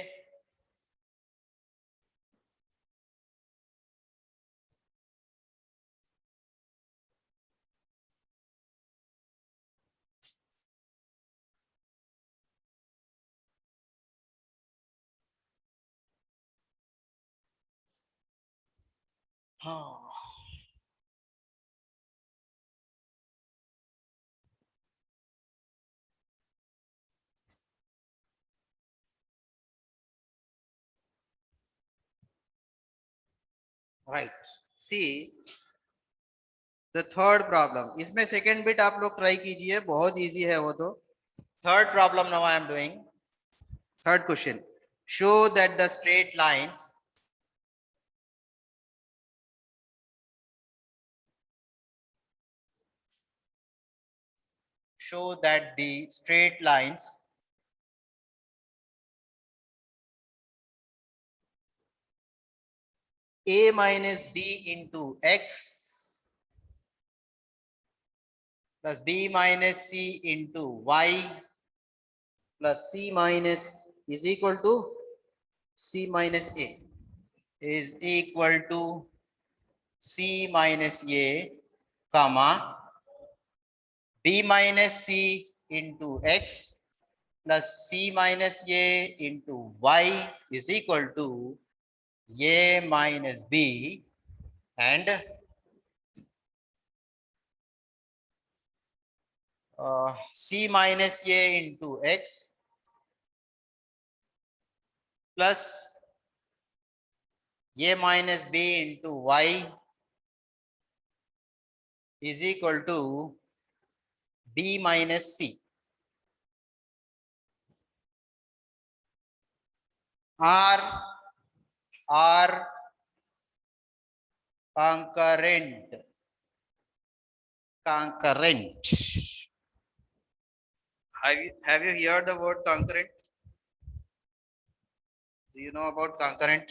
हाँ right, see the third problem, इसमें सेकेंड बिट आप लोग ट्राई कीजिए, बहुत इजी है वो तो। Third problem now I am doing, third question, show that the straight lines show that the straight lines a minus b into x plus b minus c into y plus c minus is equal to c minus a is equal to c minus a comma b minus c into x plus c minus a into y is equal to a minus b and c minus a into x plus a minus b into y is equal to b minus c. are concurrent. Have you heard the word concurrent? Do you know about concurrent?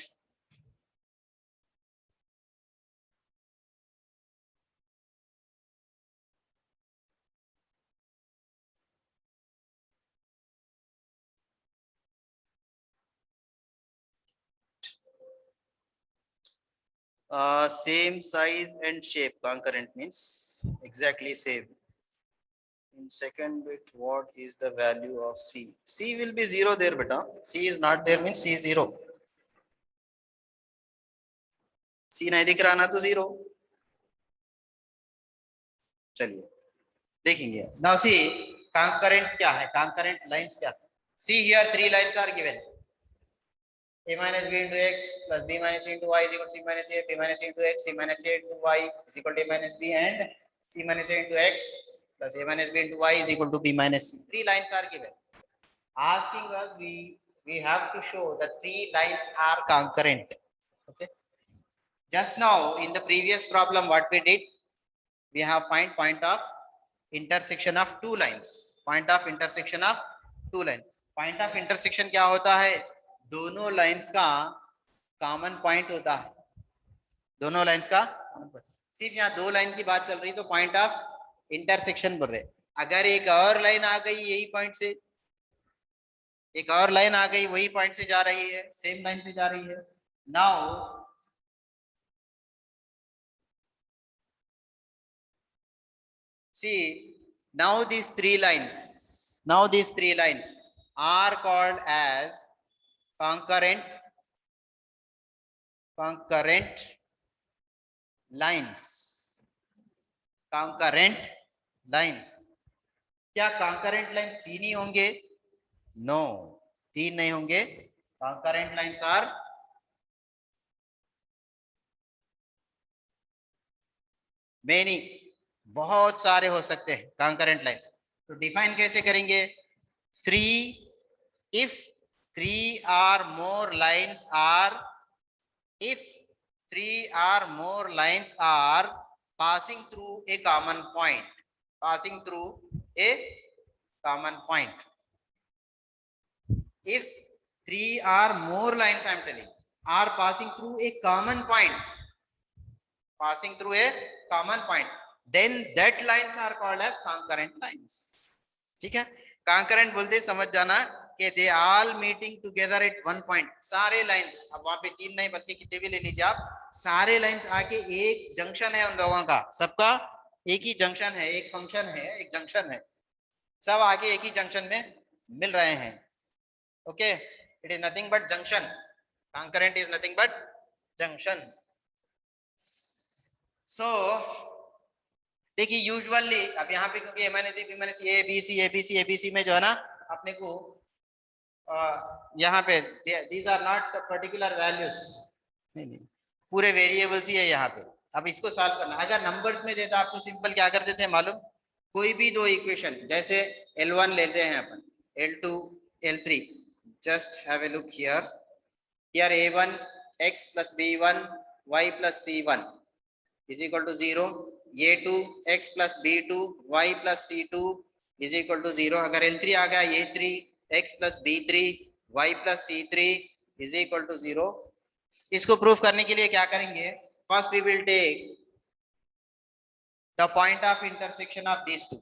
Same size and shape. Concurrent means exactly same. In second bit, what is the value of c? C will be 0 there, beta. C is not there means c is 0. C नहीं दिख रहा ना तो 0. चलिए देखेंगे. Now see, concurrent क्या है? Concurrent lines क्या? See here, 3 lines are given. a minus b into x plus b minus c into y is equal to c minus a, b minus c into x, c minus a into y is equal to a minus b, and c minus a into x plus a minus b into y is equal to b minus c. Three lines are given. Asking us, we have to show the three lines are concurrent. Okay. Just now in the previous problem, what we did, we have find point of intersection of two lines. Point of intersection of two lines. Point of intersection क्या होता है? दोनों लाइंस का कॉमन पॉइंट होता है. दोनों लाइंस का सिर्फ यहाँ दो लाइन की बात चल रही तो पॉइंट ऑफ इंटरसेक्शन बोल रहे. अगर एक और लाइन आ गई यही पॉइंट से, एक और लाइन आ गई वही पॉइंट से जा रही है, सेम लाइन से जा रही है. Now see, now these three lines are called as concurrent lines. Concurrent lines. क्या concurrent lines तीन ही होंगे? No, तीन नहीं होंगे. Concurrent lines are many. बहुत सारे हो सकते हैं concurrent lines. तो डिफाइन कैसे करेंगे? Three, if three or more lines are, if three or more lines are passing through a common point, passing through a common point. If three or more lines, I am telling, are passing through a common point, passing through a common point, then that lines are called as concurrent lines. ठीक है. concurrent बोलते समझ जाना कि they all meeting together at one point. सारे lines, अब वहां पे तीन नहीं बल्कि कितने भी ले लीजिए आप, सारे lines आके एक जंक्शन है उन लोगों का, सबका एक ही जंक्शन है, एक फंक्शन है, एक जंक्शन है, सब आके एक ही जंक्शन में मिल रहे हैं. Okay, it is nothing but junction. concurrent is nothing but junction. So देखिए यूजुअली अब यहाँ पे क्योंकि एबीसी में जो है ना अपने को यहाँ पे these are not particular values, नहीं पूरे वेरिएबल्स ही है यहाँ पे. अब इसको सॉल्व करना, अगर नंबर्स में देता आपको सिंपल क्या कर देते हैं मालूम, कोई भी दो इक्वेशन जैसे L1 लेते हैं अपन, L2 L3, just have a look here. Here A1 x plus B1 y plus C1 is equal to 0. A2 x plus B2 y plus C2 is equal to 0. अगर L3 आ गया A3 x plus B3 y plus C3 is equal to 0. इसको प्रूफ करने के लिए क्या करेंगे? First we will take the point of intersection of these two.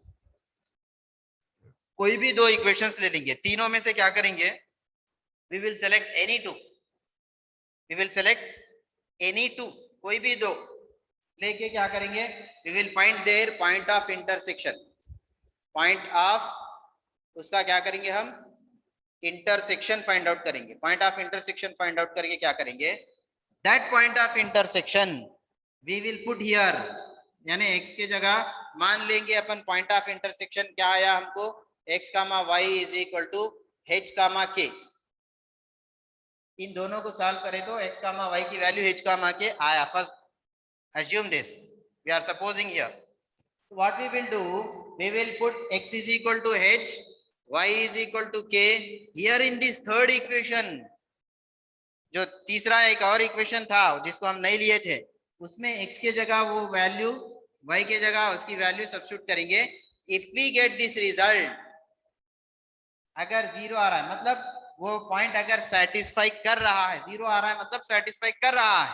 कोई भी दो इक्वेशंस ले लेंगे, तीनों में से क्या करेंगे? We will select any two, we will select any two, कोई भी दो लेके क्या करेंगे? We will find their point of intersection. Point of उसका क्या करेंगे हम? इंटरसेक्शन फाइंड आउट करेंगे. Point of intersection find out करके क्या करेंगे? That point of intersection we will put here, यानी x के जगह मान लेंगे अपन पॉइंट ऑफ इंटरसेक्शन क्या आया हमको, x comma y is equal to h comma k. इन दोनों को सॉल्व करें तो x कामा y की वैल्यू h कामा k आया. First assume this, we are supposing here. What we will do, we will put x is equal to h, y is equal to k here in this third equation. जो तीसरा एक और इक्वेशन था जिसको हम नहीं लिए थे, उसमें x के जगह वो वैल्यू, y के जगह उसकी वैल्यू सब्स्टिट्यूट करेंगे. If we get this result, अगर 0 आ रहा है मतलब वो पॉइंट अगर सेटिस्फाई कर रहा है, 0 आ रहा है मतलब सेटिस्फाई कर रहा है,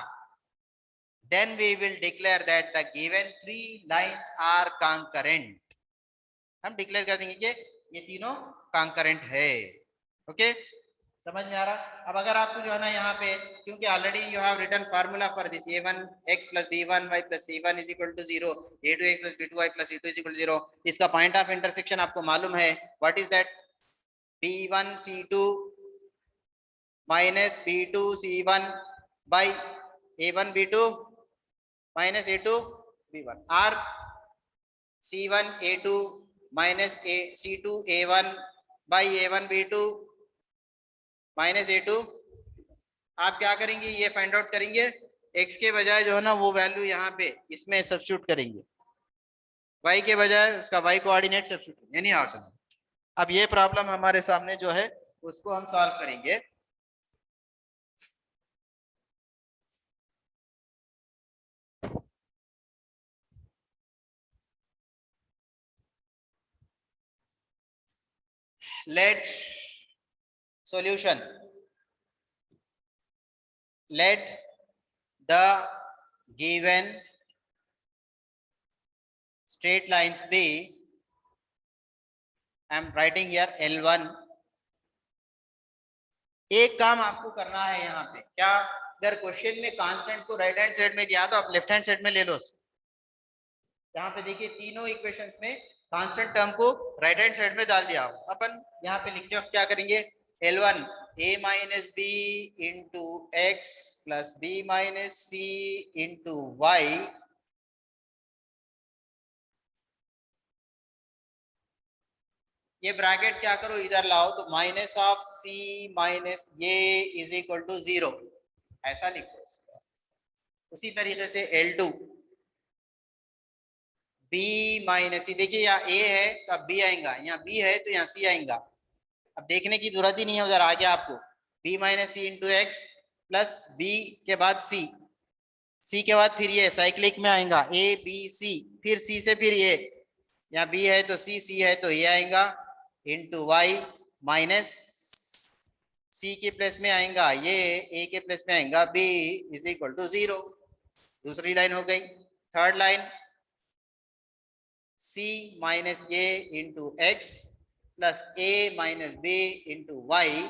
then we will declare that the given three lines are concurrent. हम डिक्लेयर कर देंगे कि ये तीनों concurrent है. ओके, समझ में आ रहा? अब अगर आपको जो है ना यहाँ पे, क्योंकि already you have written formula for this, A1 x plus B1 y plus C1 is equal to 0, A2 x plus B2 y plus C2 is equal to 0. इसका पॉइंट ऑफ इंटरसेक्शन आपको मालूम है. What is that? B1 C2 minus B2 C1 by A1 B2 minus A2 B1, or C1 A2 minus C2 A1 by A1 B2 minus A2. आप क्या करेंगे, ये फाइंड आउट करेंगे, x के बजाय जो है ना वो वैल्यू यहाँ पे इसमें सब्स्टिट्यूट करेंगे, y के बजाय उसका y कोऑर्डिनेट सब्स्टिट्यूट, यानी आसान। अब ये प्रॉब्लम हमारे सामने जो है उसको हम सॉल्व करेंगे। Let solution, let the given straight lines be, I am writing here L1। एक काम आपको करना है यहाँ पे, क्या, अगर क्वेश्चन में कांस्टेंट को राइट हैंड साइड में दिया तो आप लेफ्ट हैंड साइड में ले लो। यहाँ पे देखिए तीनों इक्वेशंस में कांस्टेंट टर्म को राइट हैंड साइड में डाल दिया हूं। अपन यहाँ पे लिखते वक्त क्या करेंगे, L1 a minus B into x plus B minus C into y, ये ब्रैकेट क्या करो इधर लाओ तो माइनस ऑफ सी माइनस ये इज इक्वल टू 0, ऐसा लिखो। उसी तरीके से L2 b माइनस सी, देखिए यहाँ a है तो अब b आएगा, यहाँ b है तो यहाँ c आएगा। अब देखने की जरूरत ही नहीं है उधर आ गया आपको, b माइनस सी इंटू एक्स प्लस बी के बाद c के बाद फिर ये साइक्लिक में आएगा a b c, फिर c से फिर ये, यहाँ b है तो c है तो ये आएगा इंटू वाई माइनस c के प्लस में आएगा ये, a के प्लस में आएगा b इज इक्वल टू 0। दूसरी लाइन हो गई। Third line c minus A into x plus a minus B into y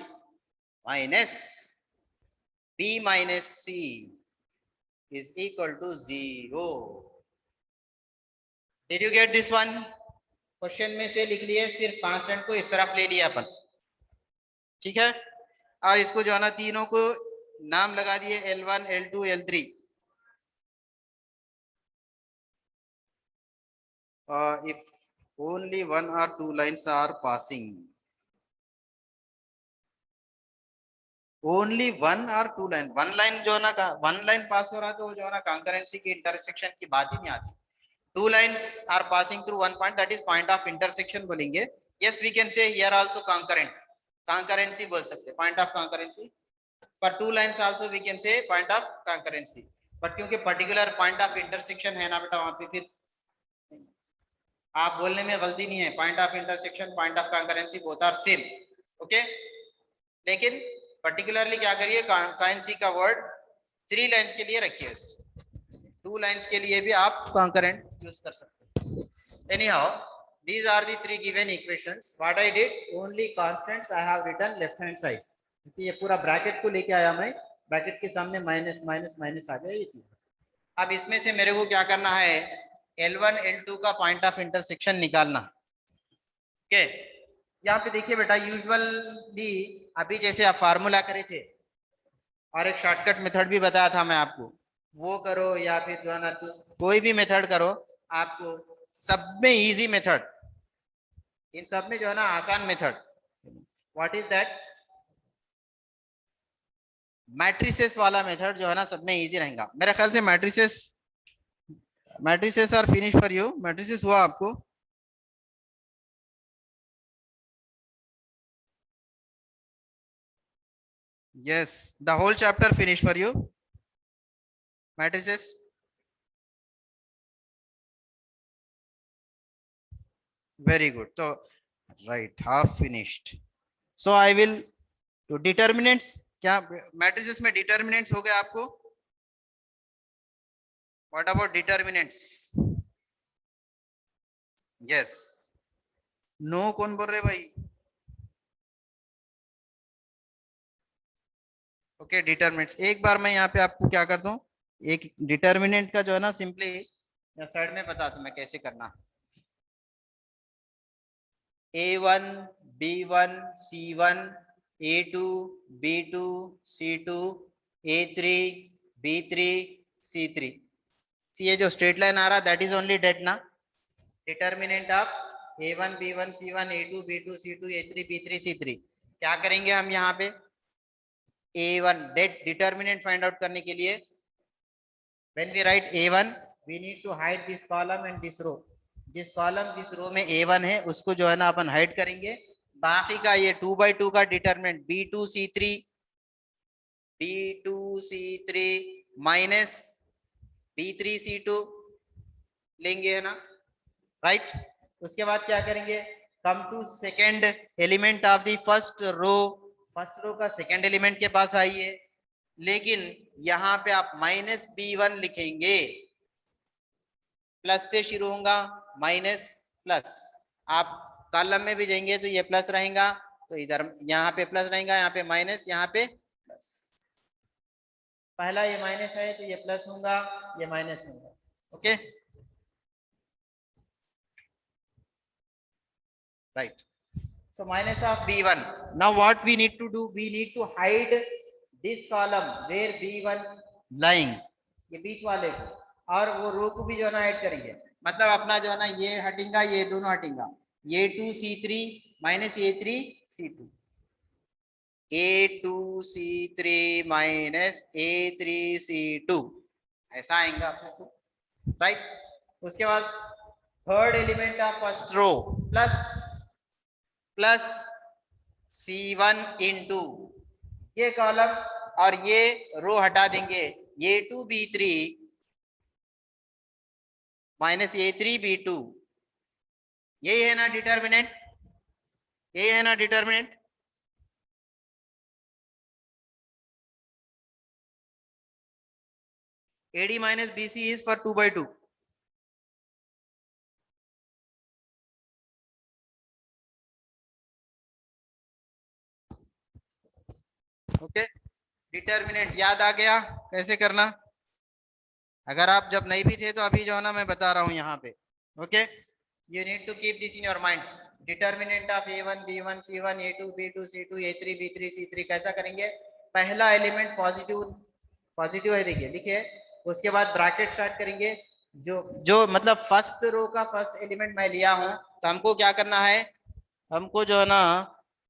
minus b minus c is equal to 0। Did you get this one? Question में से लिख लिए, सिर्फ कांस्टेंट को इस तरफ ले लिया अपन, ठीक है, और इसको जो है ना तीनों को नाम लगा दिए L1 L2 L3। If only one or two lines are passing, only one और टू लाइन, वन लाइन जो है ना, वन लाइन पास हो रहा है तो वो जो है ना कंकरेंसी की इंटरसेक्शन की बात ही नहीं आती। Two lines are passing through one point, that is point of intersection बोलेंगे। Yes we can say here also concurrent, concurrency बोल सकते, point of concurrency. For two lines also we can say point of concurrency, but क्योंकि पर्टिकुलर पॉइंट ऑफ इंटरसेक्शन है ना बेटा, वहां पे फिर आप बोलने में गलती नहीं है, point of intersection point of concurrency both are same, okay. लेकिन पर्टिकुलरली क्या करिए, करेंसी का वर्ड थ्री लाइंस के लिए रखिए, टू लाइंस के लिए भी आप कॉन्करेंट यूज कर सकते हैं। Anyhow these are the three given equations, what I did, only constants I have written left hand side, क्योंकि ये पूरा ब्रैकेट को लेके आया मैं, ब्रैकेट के सामने माइनस माइनस माइनस आ गया ये चीज। अब इसमें से मेरे को क्या करना है, L1 L2 का पॉइंट ऑफ इंटरसेक्शन निकालना, ओके। यहाँ पे देखिए बेटा, यूजुअली अभी जैसे आप फार्मूला करे थे और एक शॉर्टकट मेथड भी बताया था मैं आपको, वो करो या फिर जो है ना कोई भी मेथड करो, आपको सब में इजी मेथड, इन सब में जो है ना आसान method, what is that, matrices वाला मेथड जो है ना सब में इजी रहेगा। मेरे ख्याल से matrices are finish for you, matrices हुआ आपको, yes the whole chapter finish for you, matrices, very good, so right, half finished, so I will to determinants, क्या matrices में determinants हो गए आपको, what about determinants, yes no कौन बोल रहे भाई, ओके डिटरमिनेंट्स। एक बार मैं यहाँ पे आपको क्या करता हूँ, एक डिटरमिनेंट का जो है ना सिंपली या साइड में बता दूं मैं कैसे करना, A1 B1 C1 A2 B2 C2 A3 B3 C3, ये जो स्ट्रेट लाइन आ रहा दैट इज ओनली डेट ना, determinant of A1 B1 C1 A2 B2 C2 A3 B3 C3। क्या करेंगे हम यहाँ पे, A1 date determinant find out करने के लिए when we write A1 we need to hide this column and this row. जिस कॉलम जिस रो में A1 है उसको जो है ना अपन हाइड करेंगे, बाकी का ये 2/2 का डिटर्मिनेंट B2C3 माइनस B3C2 लेंगे, है ना, राइट। उसके बाद क्या करेंगे, come to second element of the first row का सेकेंड एलिमेंट के पास आइए, लेकिन यहां पे आप -B1 लिखेंगे, प्लस से शुरू होगा, माइनस प्लस, आप कॉलम में भी जाएंगे तो ये प्लस रहेगा, तो इधर यहाँ पे प्लस रहेगा, यहाँ पे माइनस, यहाँ पे प्लस। पहला ये माइनस है तो ये प्लस होगा, ये माइनस होगा, okay, right. So minus of B1. Now what we need to do, we need to hide this column where B1 lying, ये बीच वाले को, और वो रो को भी जो है ना ऐड करेंगे, मतलब अपना जो है ना ये हटेगा, ये दोनों हटेगा, A2C3 minus A3C2, A2C3 minus A3C2, ऐसा आएगा अपने को, राइट। उसके बाद third element of first row plus C1 into ये कॉलम और ये रो हटा देंगे, A2B3 माइनस A3B2, यही है ना डिटर्मिनेंट, यही है ना determinant. AD minus BC is for 2/2. Okay, determinant याद आ गया कैसे करना, अगर आप जब नहीं भी थे तो अभी जो है ना मैं बता रहा हूं यहाँ पे, okay, you need to keep this in your minds. Determinant of A1 B1 C1 A2 B2 C2 A3 B3 C3 कैसा करेंगे, पहला एलिमेंट पॉजिटिव है, देखिए लिखिए, उसके बाद ब्रैकेट स्टार्ट करेंगे, जो मतलब फर्स्ट रो का फर्स्ट एलिमेंट मैं लिया हूं, तो हमको क्या करना है, हमको जो है ना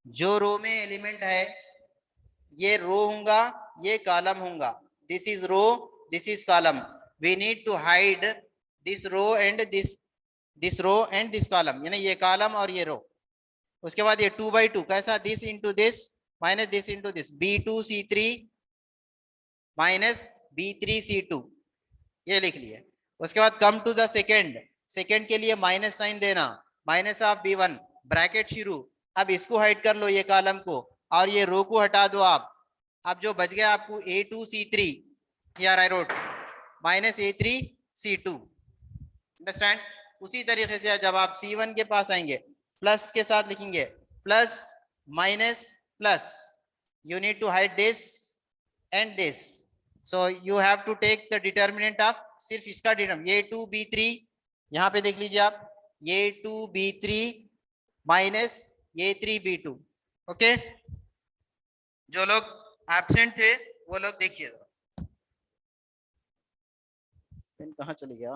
जो रो में एलिमेंट है ये रो होगा, ये कॉलम होगा, this is row, this is column, we need to hide this row and this column, यानी ये कॉलम और ये रो। उसके बाद ये 2/2 कैसा, this into this minus this into this, B2C3 minus B3C2, ये लिख लिए। उसके बाद कम टू द सेकेंड के लिए माइनस साइन देना, माइनस ऑफ B1 ब्रैकेट शुरू, अब इसको हाइड कर लो ये कॉलम को, और ये रो को हटा दो आप, अब जो बच गया आपको A2C3, here I wrote minus A3C2, understand. उसी तरीके से जब आप C1 के पास आएंगे प्लस के साथ लिखेंगे, plus minus plus, you need to hide this and this, so you have to take the determinant of सिर्फ इसका डिटर्मिनेंट, A2B3 यहाँ पे देख लीजिए आप, A2B3 माइनस A3B2, ओके, जो लोग एब्सेंट थे वो लोग देखिए, पेन कहाँ चली गया,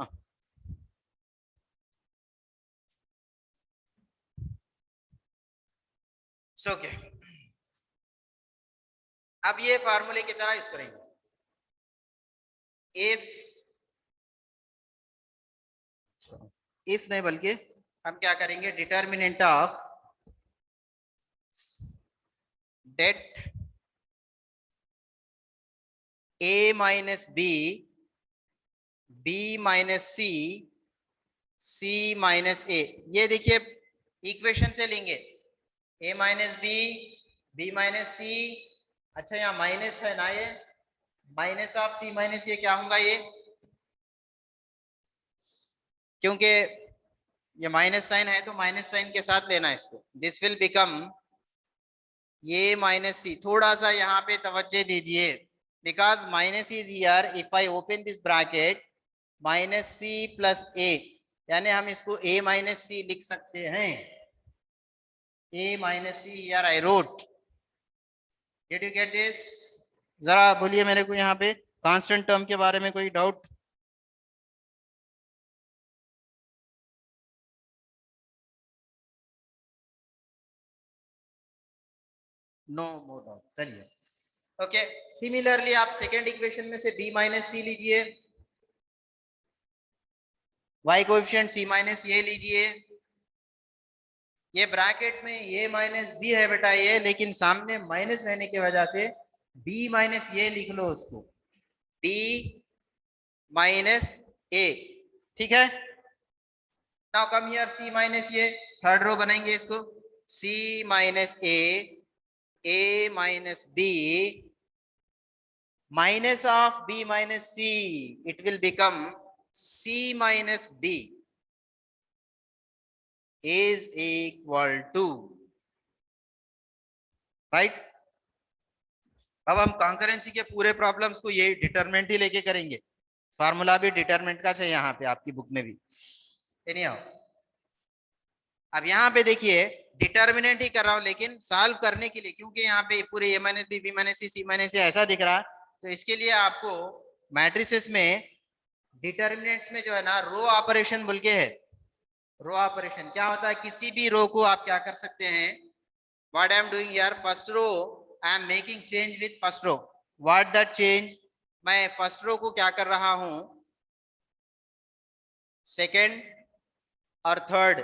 ओके। अब ये फार्मूले की तरह इसको करेंगे, इफ नहीं बल्कि हम क्या करेंगे, determinant of det A minus B B minus C C minus A, ये देखिए इक्वेशन से लेंगे, A minus B B minus C, अच्छा यहाँ माइनस है ना, ये माइनस ऑफ C माइनस ये क्या होगा, ये क्योंकि ये माइनस साइन है तो माइनस साइन के साथ लेना इसको, दिस विल बिकम ये माइनस C, थोड़ा सा यहाँ पे तवज्जो दीजिए, because minus is here, if I open this bracket minus C plus A, यानी हम इसको A माइनस C लिख सकते हैं, A minus C here I wrote, did you get this, जरा बोलिए मेरे को यहाँ पे कांस्टेंट टर्म के बारे में कोई डाउट, नो मोर डाउट, चलिए ओके, सिमिलरली आप सेकेंड इक्वेशन में से b माइनस सी लीजिए, y कोएफिशिएंट c माइनस ये लीजिए, ये ब्रैकेट में a माइनस बी है बेटा ये, लेकिन सामने माइनस रहने की वजह से b माइनस ये लिख लो उसको, b माइनस a, ठीक है। Now come here c minus ये, थर्ड रो बनाएंगे इसको, c minus a minus b minus of b minus c, it will become c minus b is equal to, right? अब हम कॉन्करेंसी के पूरे प्रॉब्लम्स को ये डिटरमिनेंट ही लेके करेंगे, फार्मूला भी डिटरमिनेंट का चाहिए यहाँ पे आपकी बुक में भी। एनीहाउ अब यहाँ पे देखिए डिटरमिनेंट ही कर रहा हूं, लेकिन सॉल्व करने के लिए, क्योंकि यहाँ पे पूरे a minus b, b minus c, c minus ऐसा दिख रहा है, तो इसके लिए आपको मैट्रिसेस में डिटरमिनेंट्स में जो है ना रो ऑपरेशन बोल के है। रो ऑपरेशन क्या होता है, किसी भी रो को आप क्या कर सकते हैं, what I am doing here, first row I am making change with first row, what that change, मैं फर्स्ट रो को क्या कर रहा हूं, सेकेंड और थर्ड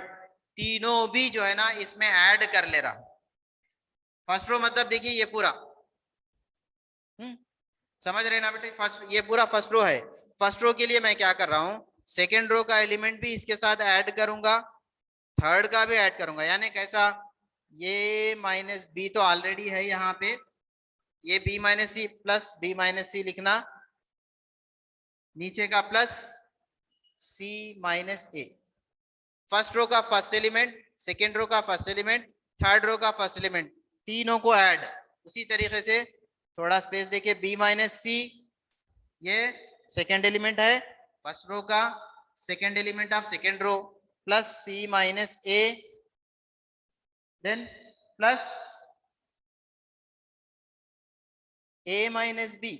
तीनों भी जो है ना इसमें ऐड कर ले रहा हूं। फर्स्ट रो मतलब देखिए ये पूरा, समझ रहे ना बेटे, फर्स्ट ये पूरा फर्स्ट रो है, फर्स्ट रो के लिए मैं क्या कर रहा हूं, सेकेंड रो का एलिमेंट भी इसके साथ ऐड करूंगा, थर्ड का भी ऐड करूंगा, यानी कैसा, ये माइनस बी तो ऑलरेडी है यहाँ पे, ये बी माइनस सी प्लस बी माइनस सी लिखना, नीचे का plus C minus A, first row का फर्स्ट एलिमेंट, सेकेंड रो का फर्स्ट एलिमेंट, थर्ड रो का फर्स्ट एलिमेंट, तीनों को ऐड। उसी तरीके से थोड़ा स्पेस देके बी माइनस सी, ये सेकेंड एलिमेंट है फर्स्ट रो का, second element of second row, plus C minus a, then plus a minus b,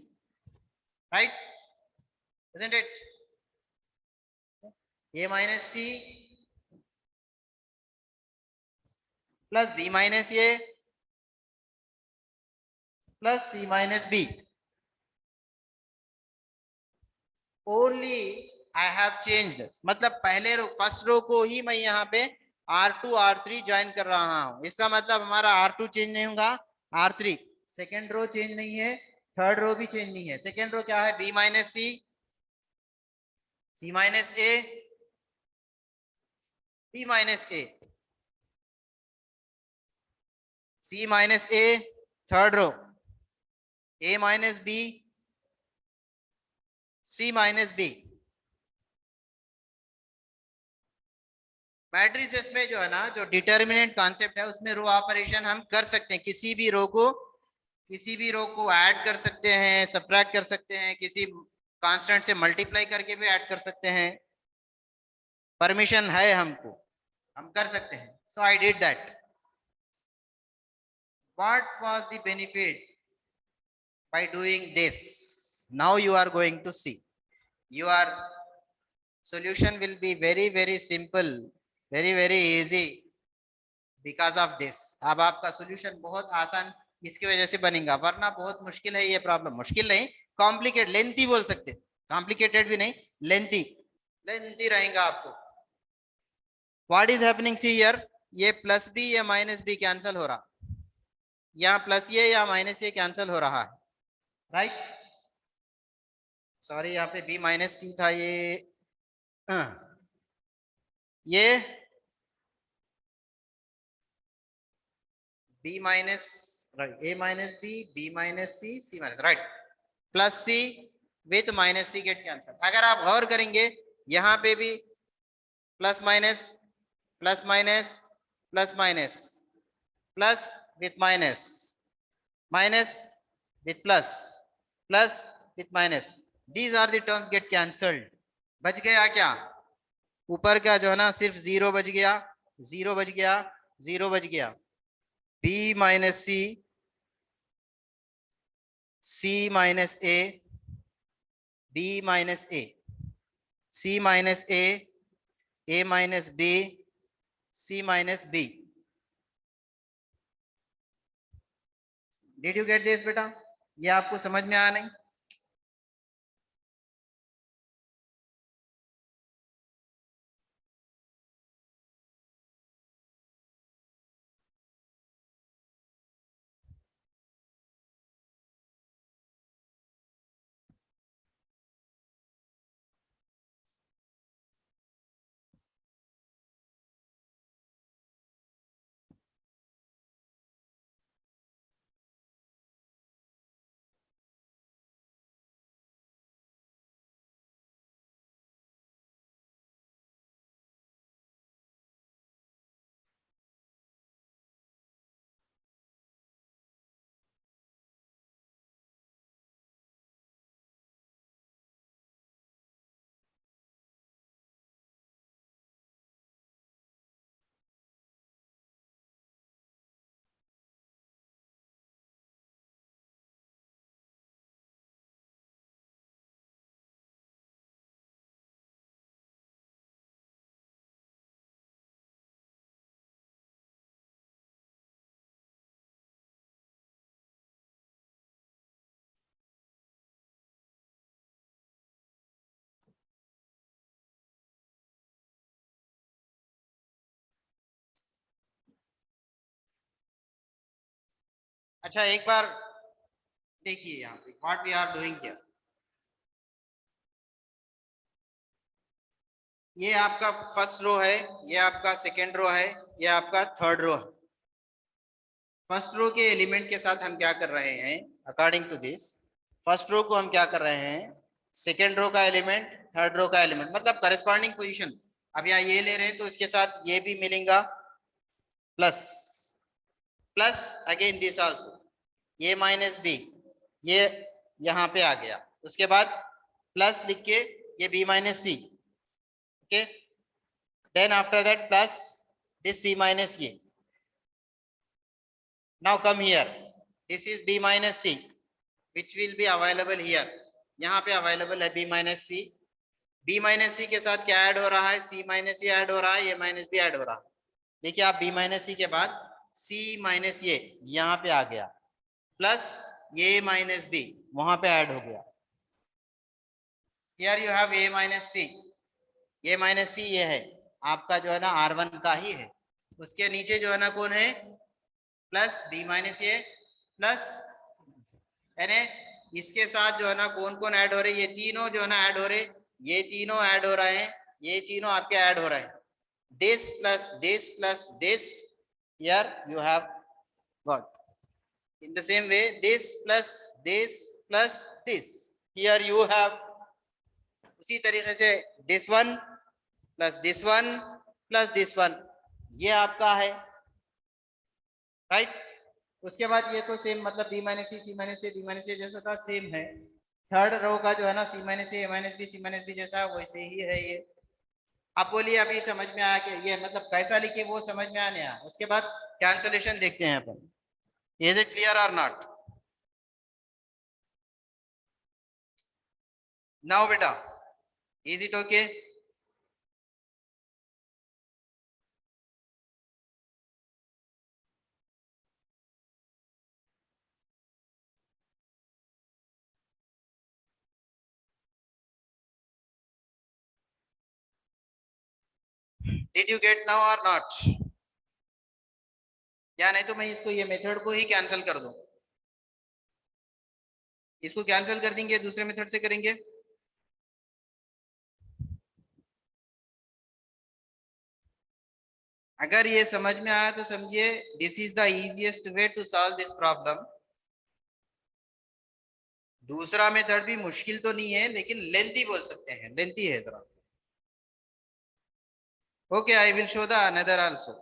right, isn't it, a minus c plus b minus a plus c minus b, only I have changed, मतलब पहले रो फर्स्ट रो को ही मैं यहाँ पे R2 R3 ज्वाइन कर रहा हूं, इसका मतलब हमारा R2 चेंज नहीं होगा, R3, सेकेंड रो चेंज नहीं है, थर्ड रो भी चेंज नहीं है, सेकेंड रो क्या है, b minus c, c minus a, b minus a, c minus a, third row a minus b, c minus b। Matrices में जो है ना जो डिटर्मिनेंट कॉन्सेप्ट है उसमें रो ऑपरेशन हम कर सकते हैं, किसी भी रो को ऐड कर सकते हैं, सब्ट्रैक्ट कर सकते हैं, किसी कांस्टेंट से मल्टीप्लाई करके भी ऐड कर सकते हैं, परमिशन है हमको, हम कर सकते हैं। So I did that. What was the benefit by doing this? Now you are going to see your solution will be very simple, very easy because of this। अब आपका solution बहुत आसान इसकी वजह से बनेगा, वरना बहुत मुश्किल है ये प्रॉब्लम, मुश्किल नहीं, कॉम्प्लिकेटेड, लेंथी बोल सकते, कॉम्प्लिकेटेड भी नहीं, लेंथी रहेगा आपको। What is happening, see here, ये प्लस बी या माइनस बी कैंसिल हो रहा, यहाँ प्लस ये या माइनस ये कैंसिल हो रहा है, राइट, सॉरी यहाँ पे b माइनस सी था, ये b minus, right, a minus b, b minus c, c minus, right, plus c with minus c get cancel. अगर आप गौर करेंगे यहाँ पे भी plus minus plus minus plus minus, plus with minus, minus with plus, plus with minus, these are the terms get cancelled. बच गया क्या, ऊपर का जो है ना सिर्फ जीरो बच गया, जीरो बच गया, जीरो बच गया, b minus c, c minus a, b minus a, c minus a minus b, c minus b। Did you get this बेटा? ये आपको समझ में आया नहीं? अच्छा एक बार देखिए यहाँ पे what we are doing here. ये आपका फर्स्ट रो है, ये आपका सेकेंड रो है, ये आपका थर्ड रो है। फर्स्ट रो के एलिमेंट के साथ हम क्या कर रहे हैं, according to this first row को हम क्या कर रहे हैं, सेकेंड रो का एलिमेंट, थर्ड रो का एलिमेंट, मतलब करस्पॉन्डिंग पोजीशन। अब यहाँ ये ले रहे हैं तो इसके साथ ये भी मिलेगा plus, plus again this also, ये माइनस बी, ये यहाँ पे आ गया, उसके बाद प्लस लिख के ये B minus c, okay, then after that plus this c minus ये। Now come here, this is b minus c which will be available here, यहाँ पे अवेलेबल है b minus c, b minus c के साथ क्या ऐड हो रहा है, c minus ये ऐड हो रहा है, ये माइनस b ऐड हो रहा है। देखिए आप b minus c के बाद c minus ये यहाँ पे आ गया, प्लस ये माइनस b वहां पे ऐड हो गया। Here you have a minus c, ये माइनस c ये है आपका जो है ना r1 का ही है, उसके नीचे जो है ना कौन है, प्लस बी माइनस ये प्लस, यानी इसके साथ जो है ना कौन कौन ऐड हो रहे, ये तीनों जो है ना ऐड हो रहे, ये तीनों ऐड हो रहे हैं, ये तीनों आपके ऐड हो रहे हैं, this plus this plus this, here you have got in the same way this plus this plus this, here you have उसी तरीके से this one plus this one plus this one, ये आपका है राइट। उसके बाद ये तो सेम, मतलब B minus C minus A B minus A जैसा था सेम है। थर्ड रो का जो है ना सी माइनस ए माइनस बी जैसा वैसे ही है ये। आप बोलिए अभी समझ में आया कि ये मतलब कैसा लिखे वो समझ में आने आया। उसके बाद कैंसलेशन देखते हैं अपन, इज इट क्लियर और नॉट? नाउ बेटा is it okay? Did you get now और नॉट? या नहीं तो मैं इसको ये मेथड को ही कैंसिल कर दूं, इसको कैंसिल कर देंगे, दूसरे मेथड से करेंगे। अगर ये समझ में आया तो समझिए this is the easiest way to solve this problem. दूसरा मेथड भी मुश्किल तो नहीं है लेकिन लेंथी बोल सकते हैं, लेंथी है जरा। Okay I will show the another also,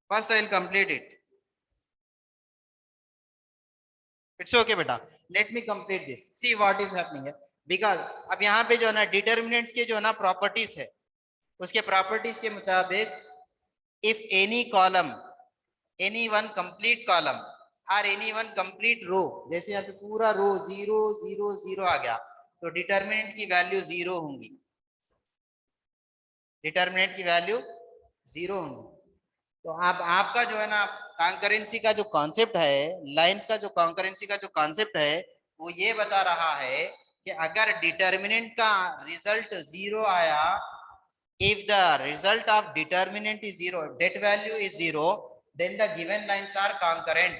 first I will complete it. It's okay बेटा, let me complete this, see what is happening है। बिकॉज अब यहाँ पे जो है ना डिटर्मिनेंट्स के जो है ना प्रॉपर्टीज है, उसके प्रॉपर्टीज के मुताबिक if any column, any one complete column और एनी वन कंप्लीट रो, जैसे यहाँ पे पूरा रो 0 0 0 आ गया तो डिटर्मिनेंट की वैल्यू 0 होंगी, डिटर्मिनेंट की वैल्यू 0 होंगी। तो आप आपका जो है ना कॉन्करेंसी का जो कॉन्सेप्ट है, लाइंस का जो कॉन्करेंसी का जो कॉन्सेप्ट है, वो ये बता रहा है कि अगर डिटर्मिनेंट का रिजल्ट जीरो आया, if the result of determinant is zero, det value is zero, then the given lines are concurrent.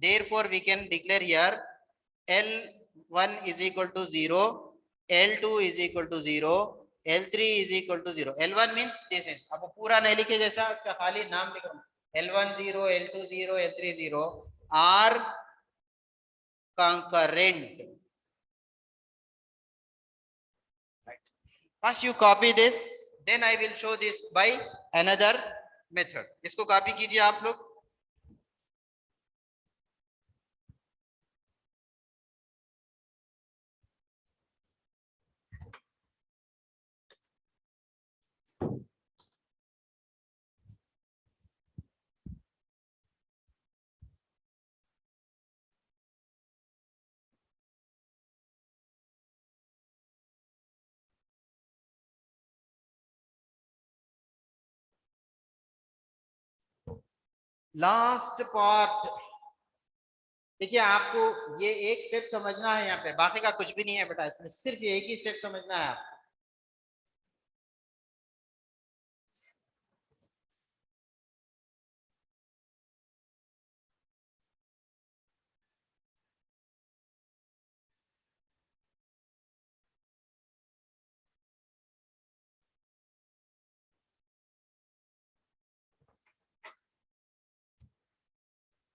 Therefore we can declare here L1 is equal to 0, L2 is equal to 0, L3 is equal to 0. L1 means this is, अब पूरा नहीं लिखे जैसा, इसका खाली नाम लिख रहा हूं, L1 0, L2 0, L3 0 are concurrent. Right. First you copy this, then I will show this by another method. इसको कॉपी कीजिए आप लोग. लास्ट पार्ट देखिए, आपको ये एक स्टेप समझना है यहाँ पे, बाकी का कुछ भी नहीं है बेटा, इसमें सिर्फ ये एक ही स्टेप समझना है आपको.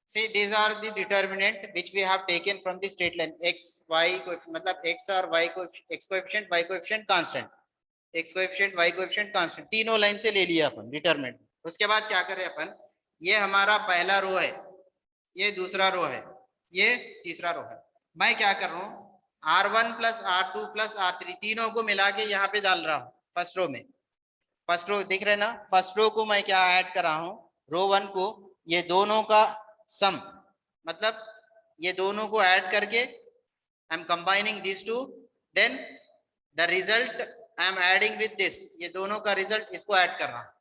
See, these are the determinant which we have taken from the straight line. X, Y, मतलब X और Y को X coefficient, Y coefficient constant, X coefficient, Y coefficient constant, तीनों लाइन से ले लिया अपन डिटरमिनेंट. उसके बाद क्या करें अपन, ये हमारा पहला रो है, ये दूसरा रो है, ये तीसरा रो है. मैं क्या कर रहा हूँ, R1 plus R2 plus R3 तीनों को मिला के यहाँ पे डाल रहा हूँ फर्स्ट रो में. फर्स्ट रो दिख रहे ना, फर्स्ट रो को मैं क्या ऐड कर रहा हूँ, रो वन को, ये दोनों का सम, मतलब ये दोनों को ऐड करके I am combining this two, then the result I am adding with this, ये दोनों का रिजल्ट इसको ऐड कर रहा हूं.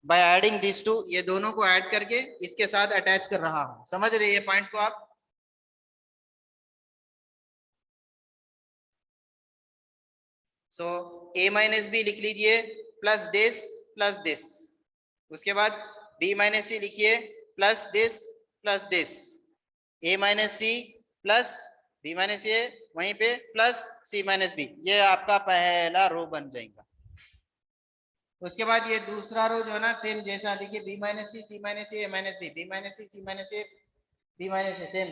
बाय एडिंग दिस टू, ये दोनों को ऐड करके इसके साथ अटैच कर रहा हूं. समझ रहे ये पॉइंट को आप. सो a माइनस बी लिख लीजिए प्लस दिस. उसके बाद b माइनस सी लिखिए plus this. a minus C plus b minus A, वहीं पे प्लस c माइनस बी, ये आपका पहला रो बन जाएगा. उसके बाद ये दूसरा रो जो है ना, सेम जैसा लिखिए, b minus C minus A minus B, b minus C minus A b minus A, same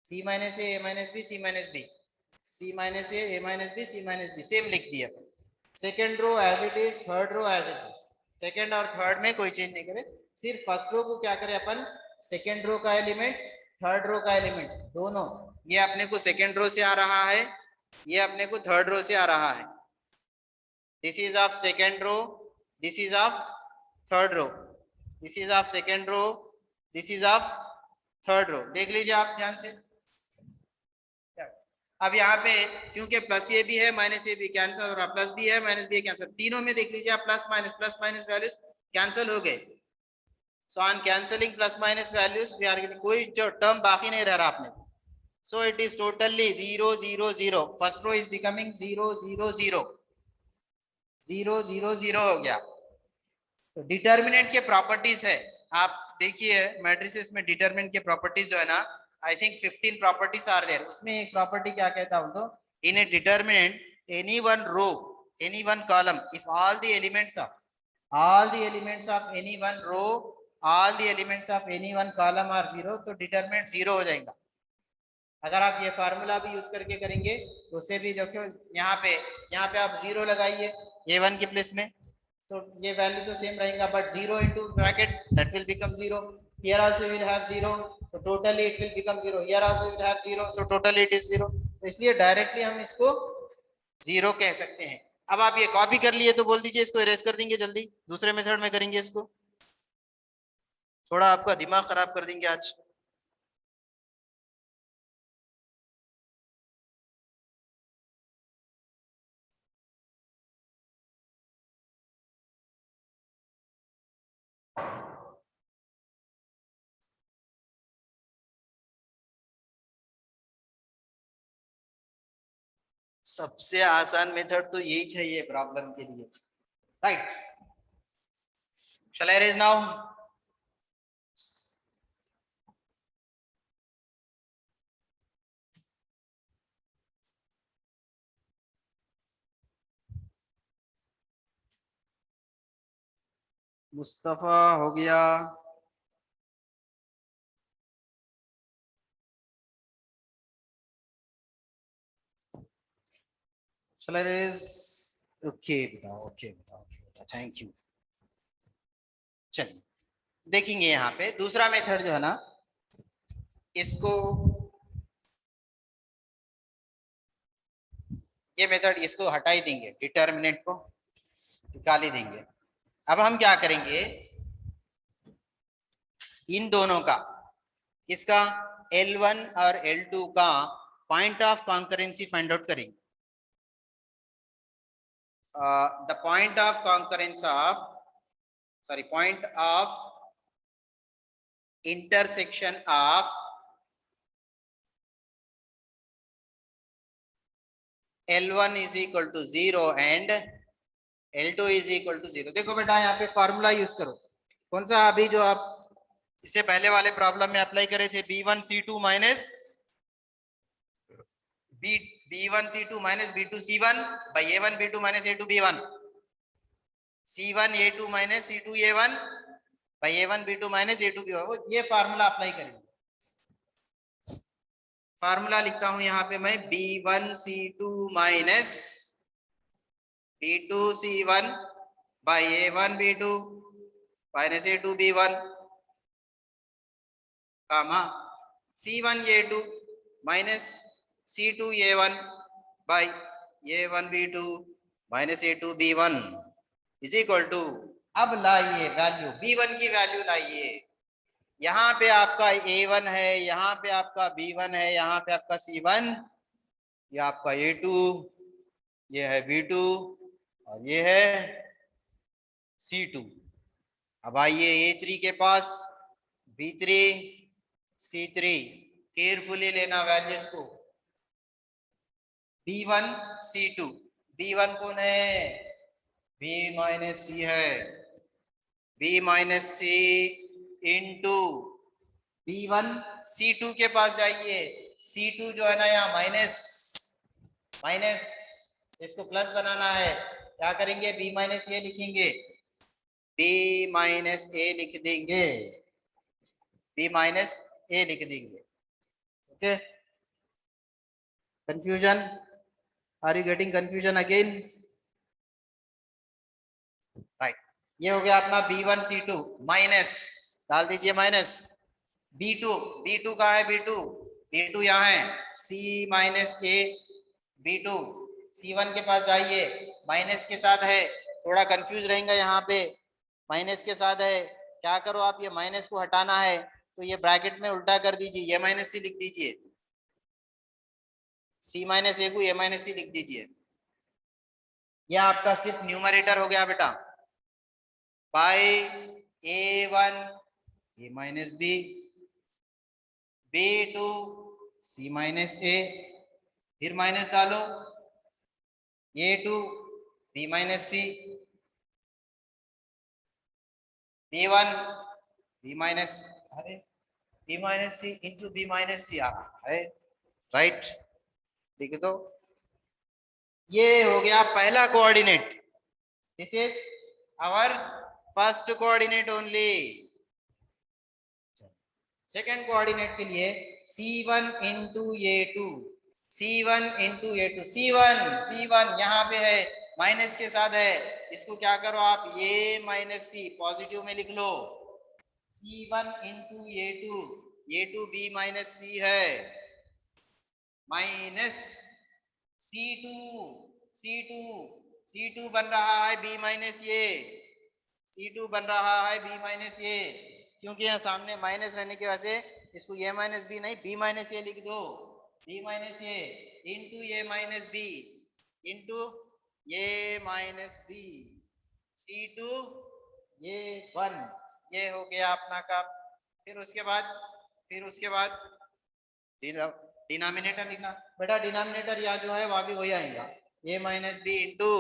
c minus A minus B c minus B, c minus A minus B c minus B, same लिख दिया. Second row as it is, third row as it is. Second और थर्ड में कोई चेंज नहीं करे, सिर्फ फर्स्ट रो को क्या करें अपन, सेकेंड रो का एलिमेंट, थर्ड रो का एलिमेंट दोनों, ये अपने को सेकेंड रो से आ रहा है, ये अपने को थर्ड रो से आ रहा है. This is of second row, this is of third row, this is of second row, this is of third row. देख लीजिए आप ध्यान से. अब यहाँ पे क्योंकि प्लस ए भी है माइनस ए भी कैंसिल हो रहा, प्लस बी है माइनस बी कैंसिल, तीनों में देख लीजिए आप प्लस माइनस वैल्यूज कैंसिल हो गए. So on cancelling plus minus values we are getting, कोई जो टर्म बाकी नहीं रह रहा आपने. So it is totally 0 0 0. First row is becoming 0 0 0 0 0 0 हो गया. तो डिटर्मिनेंट के प्रॉपर्टीज है, आप देखिए मैट्रिसेस में डिटर्मिनेंट के प्रॉपर्टीज जो है ना, I think 15 properties are there. उसमें एक प्रॉपर्टी क्या कहता हूं, तो in a determinant any one row, any one column, if all the elements of any one row, all the elements of any one column are zero, तो डिटर्मिनेंट जीरो हो जाएगा. अगर आप ये फार्मूला भी यूज करके करेंगे तो उसे भी देखो, यहाँ पे आप जीरो लगाइए a1 के प्लेस में, तो ये वैल्यू तो सेम रहेगा, but 0 into bracket that will become 0. Here also we will have 0, so totally it will become 0. Here also we will have 0, so totally it is 0. तो इसलिए डायरेक्टली हम इसको 0 कह सकते हैं. अब आप ये कॉपी कर लिए तो बोल दीजिए इसको इरेज कर देंगे जल्दी, दूसरे मेथड में करेंगे इसको, थोड़ा आपका दिमाग खराब कर देंगे आज. सबसे आसान मेथड तो यही चाहिए प्रॉब्लम के लिए, राइट? शैल आई रेज नाउ? मुस्तफा हो गया, शैल आई रेज? ओके बेटा, ओके बेटा, ओके बेटा, थैंक यू। चलिए देखेंगे यहाँ पे दूसरा मेथड जो है ना, इसको, ये मेथड इसको हटा ही देंगे, डिटर्मिनेंट को निकाल ही देंगे। अब हम क्या करेंगे, इन दोनों का, किसका, L1 और L2 का point of concurrency find out करेंगे। The point of concurrence of, sorry, point of intersection of L1 is equal to 0 and L2 is equal to 0। देखो बेटा यहाँ पे फॉर्मूला यूज करो, कौन सा, अभी जो आप इससे पहले वाले प्रॉब्लम में अप्लाई करे थे, B1C2 minus B1C2 minus B2C1 by A1 B2 minus A2 B1, C1 A2 minus C2 A1 by A1 B2 minus A2 B1, ये फार्मूला अप्लाई करेंगे। फार्मूला लिखता हूं यहाँ पे मैं, B1C2 minus B2C1 by A1 B2 minus A2 B1, comma C1 A2 minus C2 A1 by A1 B2 minus A2 B1 is equal to, अब लाइए वैल्यू, B1 की वैल्यू लाइए, यहाँ पे आपका A1 है, यहाँ पे आपका B1 है, यहाँ पे आपका C1, ये आपका A2, ये है B2 और ये है C2। अब आइए A3 के पास, B3 C3, केयरफुली लेना वैल्यूज को, B1 C2, B1 कौन है, B माइनस C है, B minus C into B1 C2 के पास जाइए, C2 जो है ना यहाँ माइनस, माइनस, इसको प्लस बनाना है, क्या करेंगे, B माइनस ए लिखेंगे, B माइनस ए लिख देंगे, B माइनस ए लिख देंगे। Okay, confusion, are you getting confusion again? Right, ये हो गया अपना B1C2 माइनस, डाल दीजिए माइनस, B2, B2 कहाँ है, B2, B2 यहाँ है, C माइनस ए B2, C1 के पास जाइए, माइनस के साथ है, थोड़ा कंफ्यूज रहेगा यहाँ पे, माइनस के साथ है, क्या करो आप, ये माइनस को हटाना है तो ये ब्रैकेट में उल्टा कर दीजिए, ये माइनस सी लिख दीजिए, C माइनस ए को ए माइनस सी लिख दीजिए, यह आपका सिर्फ न्यूमरेटर हो गया बेटा, by A1 A minus B, B2 C minus A, फिर माइनस डालो, A2 B minus C, B1 B minus, अरे B माइनस सी इंटू B माइनस सी आ रहा है, राइट? ठीक है, तो ये हो गया पहला coordinate, this is our first coordinate only. Second coordinate के लिए C1 into A2, C1 into A2, C1 यहाँ पे है, माइनस के साथ है, इसको क्या करो आप, ये माइनस सी पॉजिटिव में लिख लो, C1 into A2 B minus C है, माइनस C2 बन रहा है B माइनस ये, C2 बन रहा है B माइनस ये, क्योंकि यहाँ सामने माइनस रहने की वजह से इसको ये माइनस बी नहीं B माइनस ये लिख दो, B माइनस ये इंटू ये माइनस बी इंटू ये माइनस बी, C2 ये 1, ये हो गया अपना का, फिर उसके बाद डिनोमिनेटर लिखना बेटा, डिनोमिनेटर यहाँ जो है वहां भी वही आएगा, a minus B into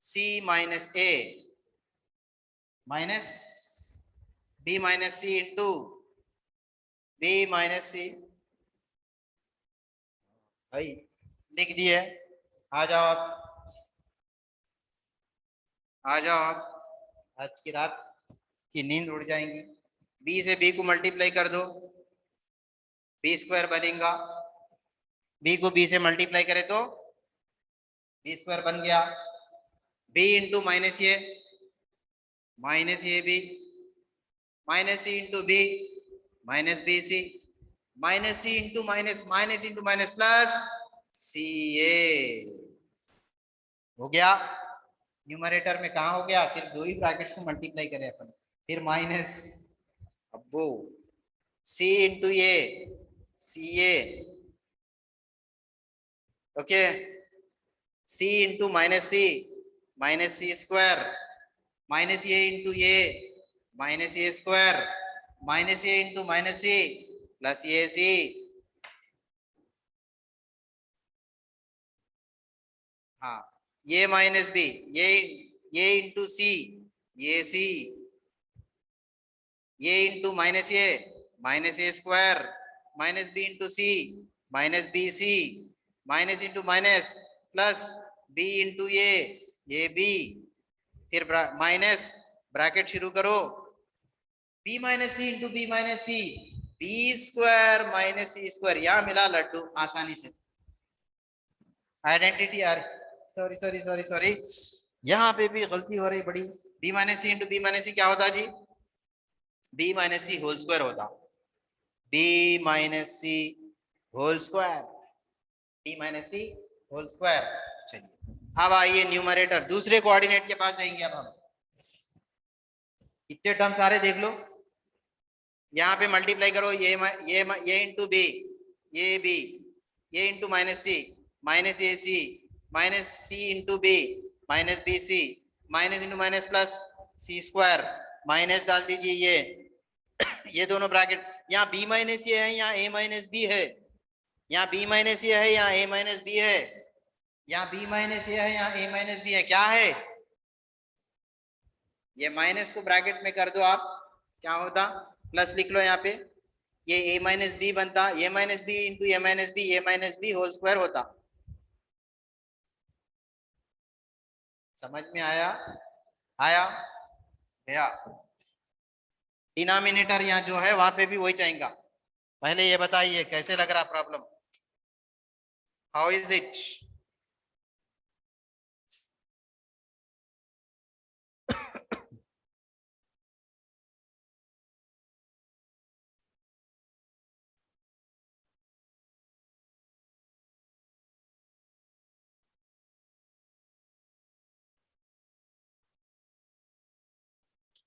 C minus A minus B minus C into B minus C. भाई लिख दिए, आ जाओ आप, आ जाओ आप, आज की रात की नींद उड़ जाएंगी। बी से बी को मल्टीप्लाई कर दो, बी स्क्वायर बनेगा, बी को बी से मल्टीप्लाई करें तो बी स्क्वायर बन गया, बी इंटू माइनस ये B minus C into B minus B C minus C into minus plus C A. हो गया, न्यूमरेटर में कहा हो गया, सिर्फ दो ही ब्रैकेट्स को मल्टीप्लाई करें अपन, फिर माइनस, अब वो C into A C A, okay, C into minus C square minus A into A minus A square minus A into minus C plus A C. हाँ, ये माइनस बी, ये इंटू सी ये सी, ये इंटू माइनस ए square minus B into C minus B C minus into minus plus B into ये बी, फिर माइनस ब्रैकेट शुरू करो, बी माइनस सी into B minus C B square minus सी स्क्वायर, यहां मिला लड्डू आसानी से, आइडेंटिटी आ रही, सॉरी सॉरी सॉरी सॉरी, यहाँ पे भी गलती हो रही बड़ी, बी माइनस सी इंटू बी माइनस सी क्या होता जी, B minus C whole square होता, B minus C whole square, B minus C whole square. चलिए अब आइए न्यूमरेटर, दूसरे कोऑर्डिनेट के पास जाएंगे, अब हम कितने टर्म सारे देख लो, यहाँ पे मल्टीप्लाई करो, ये इंटू बी ये बी, ये इंटू माइनस ए सी माइनस सी into B minus B C minus into minus plus सी स्क्वायर, माइनस डाल दीजिए ये दोनों ब्रैकेट, यहाँ बी माइनस ये है, यहाँ ए माइनस बी है, यहाँ बी माइनस ये है, यहाँ ए माइनस बी है, यहाँ बी माइनस ये है, यहाँ ए माइनस बी है, क्या है ये माइनस को ब्रैकेट में कर दो आप, क्या होता, प्लस लिख लो यहाँ पे, ये ए माइनस बी बनता, ए minus B into A minus B whole square होता। समझ में आया, आया भैया, डिनोमिनेटर यहाँ जो है वहां पे भी वही चाहेगा। पहले ये बताइए कैसे लग रहा प्रॉब्लम, हाउ इज इट,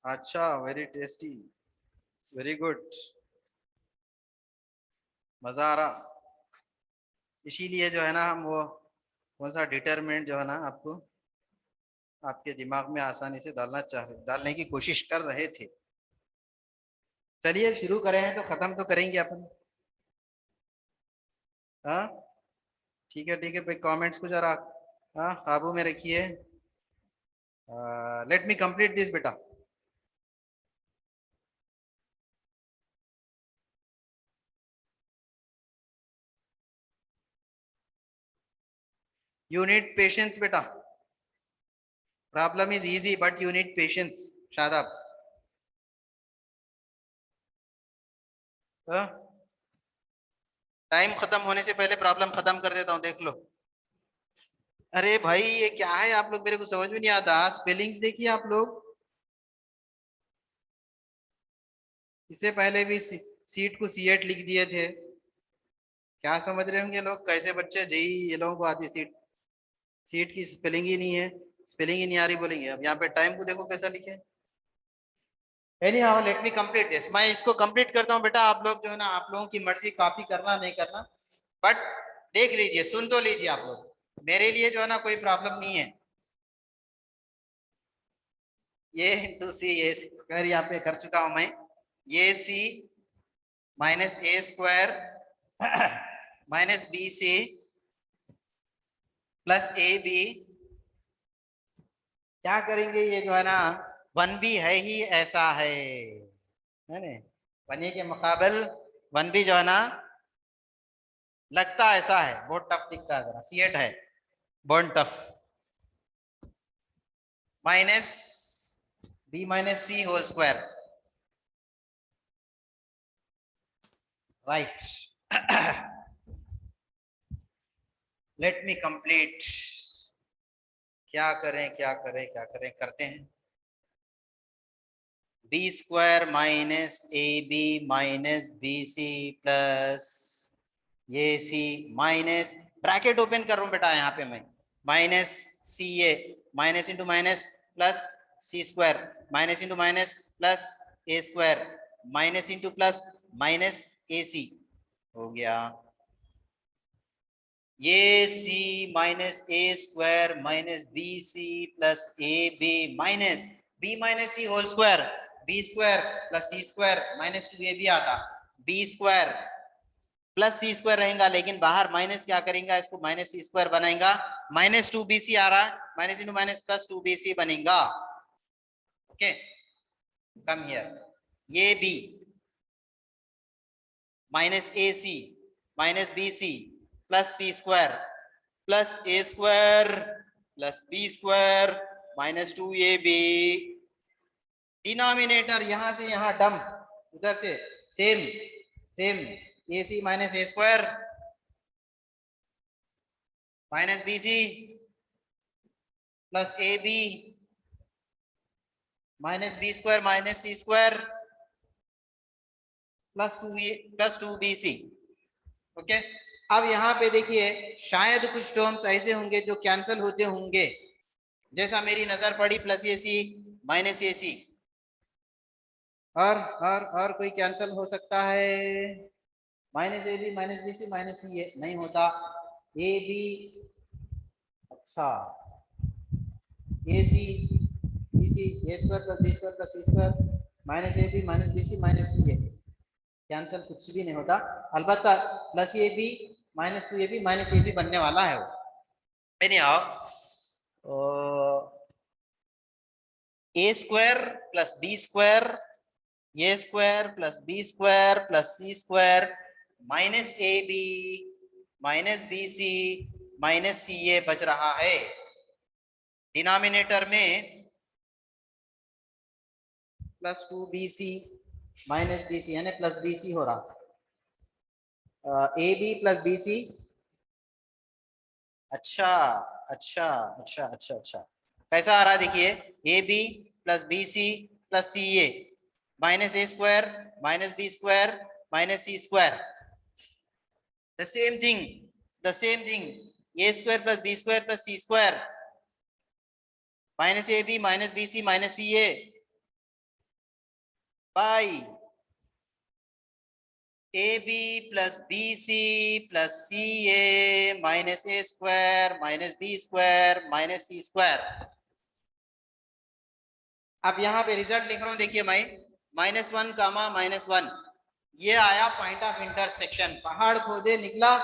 अच्छा, वेरी टेस्टी, वेरी गुड, मजा आ रहा, इसीलिए जो है ना हम वो कौन सा डिटरमिनेंट जो है ना आपको आपके दिमाग में आसानी से डालने की कोशिश कर रहे थे। चलिए शुरू करें हैं तो खत्म तो करेंगे अपन, हाँ ठीक है भाई, कमेंट्स को जरा हाँ काबू में रखिए, लेट मी कंप्लीट दिस बेटा, यू नीड पेशेंस बेटा, problem is easy but you need patience, Shadab, time खत्म होने से पहले प्रॉब्लम खत्म कर देता हूँ, देख लो। अरे भाई ये क्या है, आप लोग मेरे को समझ में नहीं आता, स्पेलिंग्स देखिए आप लोग, इससे पहले भी सीट को सीएट लिख दिए थे, क्या समझ रहे होंगे लोग, कैसे बच्चे जेई ये लोगों को आती सीट, सीट की स्पेलिंग ही नहीं है, स्पेलिंग ही नहीं आ रही बोलेंगे, अब यहाँ पे टाइम को देखो कैसा लिखे। Any how late me complete this, मैं इसको कंप्लीट करता हूँ बेटा, आप लोग जो है ना आप लोगों की मर्जी, कॉपी करना नहीं करना, बट देख लीजिए, सुन तो लीजिए आप लोग, मेरे लिए जो है ना कोई प्रॉब्लम नहीं है, ये इंटू सी ये सी, अगर यहाँ पे कर चुका हूं मैं, ये सी माइनस ए square minus B C plus ए बी। क्या करेंगे, ये जो है ना वन भी है ही ऐसा है ना, वन ए के मुकाबल वन भी जो है ना लगता ऐसा है, बहुत टफ दिखता है, जरा C8 है, बहुत tough. Minus B minus C whole square, right. Let me complete. क्या करें क्या करें क्या करें, करते हैं। B square minus A B minus B C plus ये सी माइनस, ब्रैकेट ओपन कर रहा हूं बेटा यहाँ पे मैं, माइनस सी ए माइनस इंटू माइनस प्लस सी square minus into minus plus ए square minus into plus minus ए सी हो गया। ये C minus A square minus B C plus A B minus C whole square, B square plus C square minus 2 A B आता, बी स्क्वायर प्लस सी स्क्वायर रहेगा, लेकिन बाहर माइनस क्या करेंगे, इसको माइनस सी स्क्वायर बनाएगा, माइनस 2 बी सी आ रहा है, minus into minus plus 2 B c बनेगा। ओके कम हियर, ये बी माइनस ए सी माइनस बी सी प्लस सी स्क्वायर प्लस ए square plus B square minus 2 ए बी। डिनोमिनेटर यहां से यहां डंप, उधर से same same, a C minus A square minus B C plus A B minus b square minus C square plus two b c. Okay, अब यहाँ पे देखिए शायद कुछ टर्म्स ऐसे होंगे जो कैंसिल होते होंगे, जैसा मेरी नजर पड़ी प्लस ए सी माइनस ए सी, और कोई कैंसिल हो सकता है, minus A B minus B C minus C A नहीं होता, ए बी, अच्छा A C B C A square plus B square plus C square minus A B minus B C minus C A, cancel कुछ भी नहीं होता, अलबत्ता plus A B minus 2 A B minus A B बनने वाला है वो। Anyhow A square plus B square, A square plus B square plus C square minus A B minus B C minus C A बच रहा है। डिनोमिनेटर में plus 2 B C minus B C यानी प्लस बी सी हो रहा, A B plus B C, अच्छा अच्छा अच्छा अच्छा अच्छा, कैसा आ रहा है देखिए, a B plus B C plus C A minus A square minus b square minus C square, the same thing, a square plus B square plus C square minus A B minus B C minus C a by a B plus B C plus C A minus A square minus b square minus C square. अब यहाँ पे रिजल्ट लिख रहा हूँ, देखिए मैं -1 कामा -1, ये आया पॉइंट ऑफ इंटरसेक्शन, पहाड़ खोदे निकला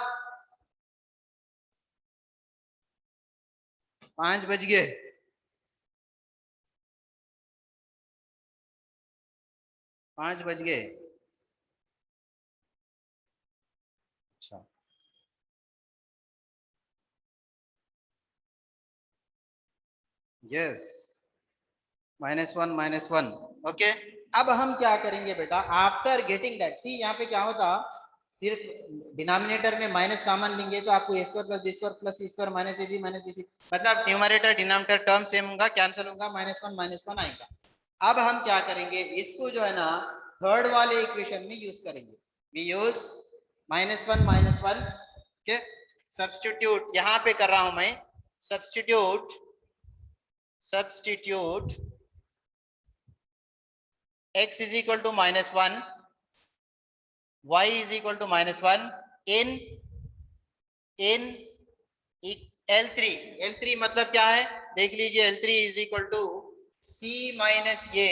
5 बज गए, अच्छा यस, -1 ओके। अब हम क्या करेंगे बेटा, आफ्टर गेटिंग दैट, सी यहाँ पे क्या होता, सिर्फ डिनोमिनेटर में माइनस कॉमन लेंगे तो आपको A square plus B square plus C square minus A B minus B C, मतलब न्यूमरेटर डिनोमिनेटर टर्म सेम होगा, कैंसिल होगा, -1 आएगा। अब हम क्या करेंगे, इसको जो है ना थर्ड वाले इक्वेशन में यूज करेंगे, वी यूज -1 ओके, सब्स्टिट्यूट यहाँ पे कर रहा हूं मैं, substitute x is equal to -1, y is equal to -1 in L3 मतलब क्या है देख लीजिए, L3 is equal to c minus ये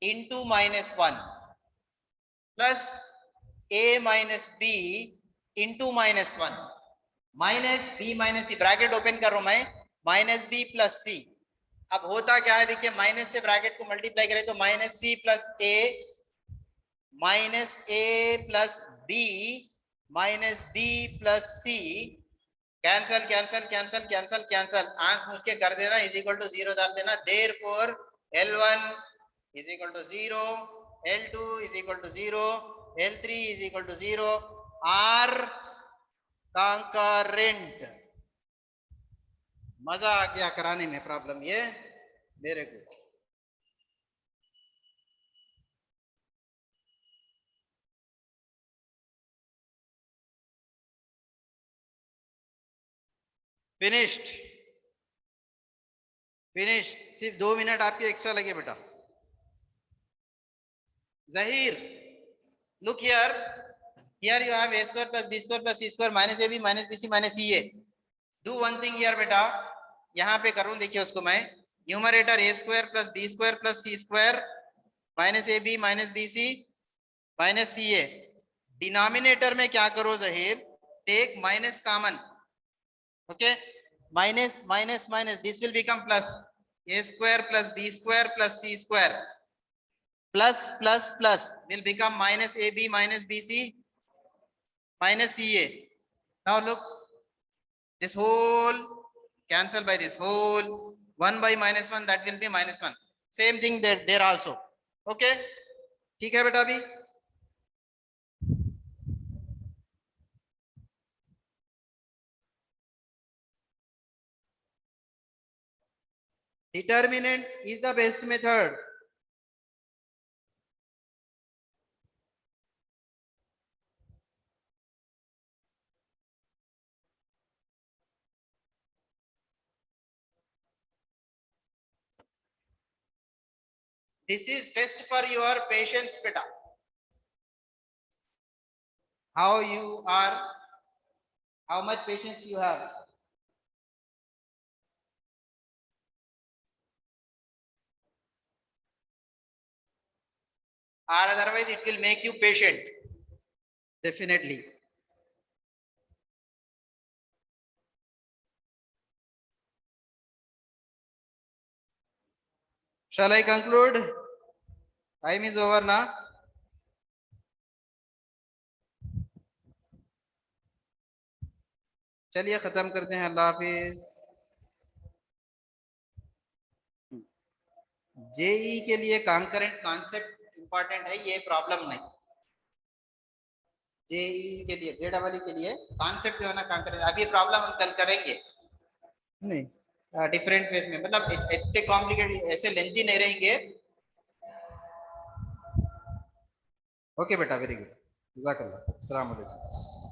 into -1, plus a minus b into -1 minus b minus C, bracket open कर रहा हूं मैं, माइनस b प्लस सी। अब होता क्या है देखिए, माइनस से ब्रैकेट को मल्टीप्लाई करें तो minus C plus a plus b minus b plus c, cancel cancel cancel cancel cancel, आंख मूछ के कर देना, इज इक्वल टू 0 डाल देना। Therefore L1 is equal to 0, L2 is equal to 0, L3 is equal to 0 are concurrent. मजा आ गया कराने में, प्रॉब्लम ये मेरे को। Finished, finished. सिर्फ 2 मिनट आपके एक्स्ट्रा लगे बेटा। Zahir, look here. Here you have a square plus b square plus c square minus ab minus bc minus ca. Do one thing here बेटा, यहाँ पे करूँ देखिए उसको मैं, numerator a square plus b square plus c square minus ab minus bc minus ca। Denominator में क्या करो Zaheer, take minus common, okay, minus minus minus, this will become plus, a square plus b square plus c square plus plus plus will become minus ab minus bc minus ca। Now look, this whole cancel by this whole, 1 by -1 that will be -1, same thing there also, okay, ठीक है बेटा। अभी determinant is the best method। This is test for your patience beta, how you are, how much patience you have। or otherwise it will make you patient, definitely। Shall I conclude? Time is over now। चलिए खत्म करते हैं, अल्लाह हाफिज। जेई के लिए कॉन्करेंट कॉन्सेप्ट इंपॉर्टेंट है, ये प्रॉब्लम नहीं। जेई के लिए, जेडबल के लिए कॉन्सेप्ट जो है ना कॉन्करेंट, अभी प्रॉब्लम हम कल करेंगे नहीं, डिफरेंट फेज में, मतलब इतने कॉम्प्लिकेटेड ऐसे लेंथी नहीं रहेंगे। ओके बेटा, वेरी गुड, जज़ाकल्लाह, अस्सलाम वालेकुम।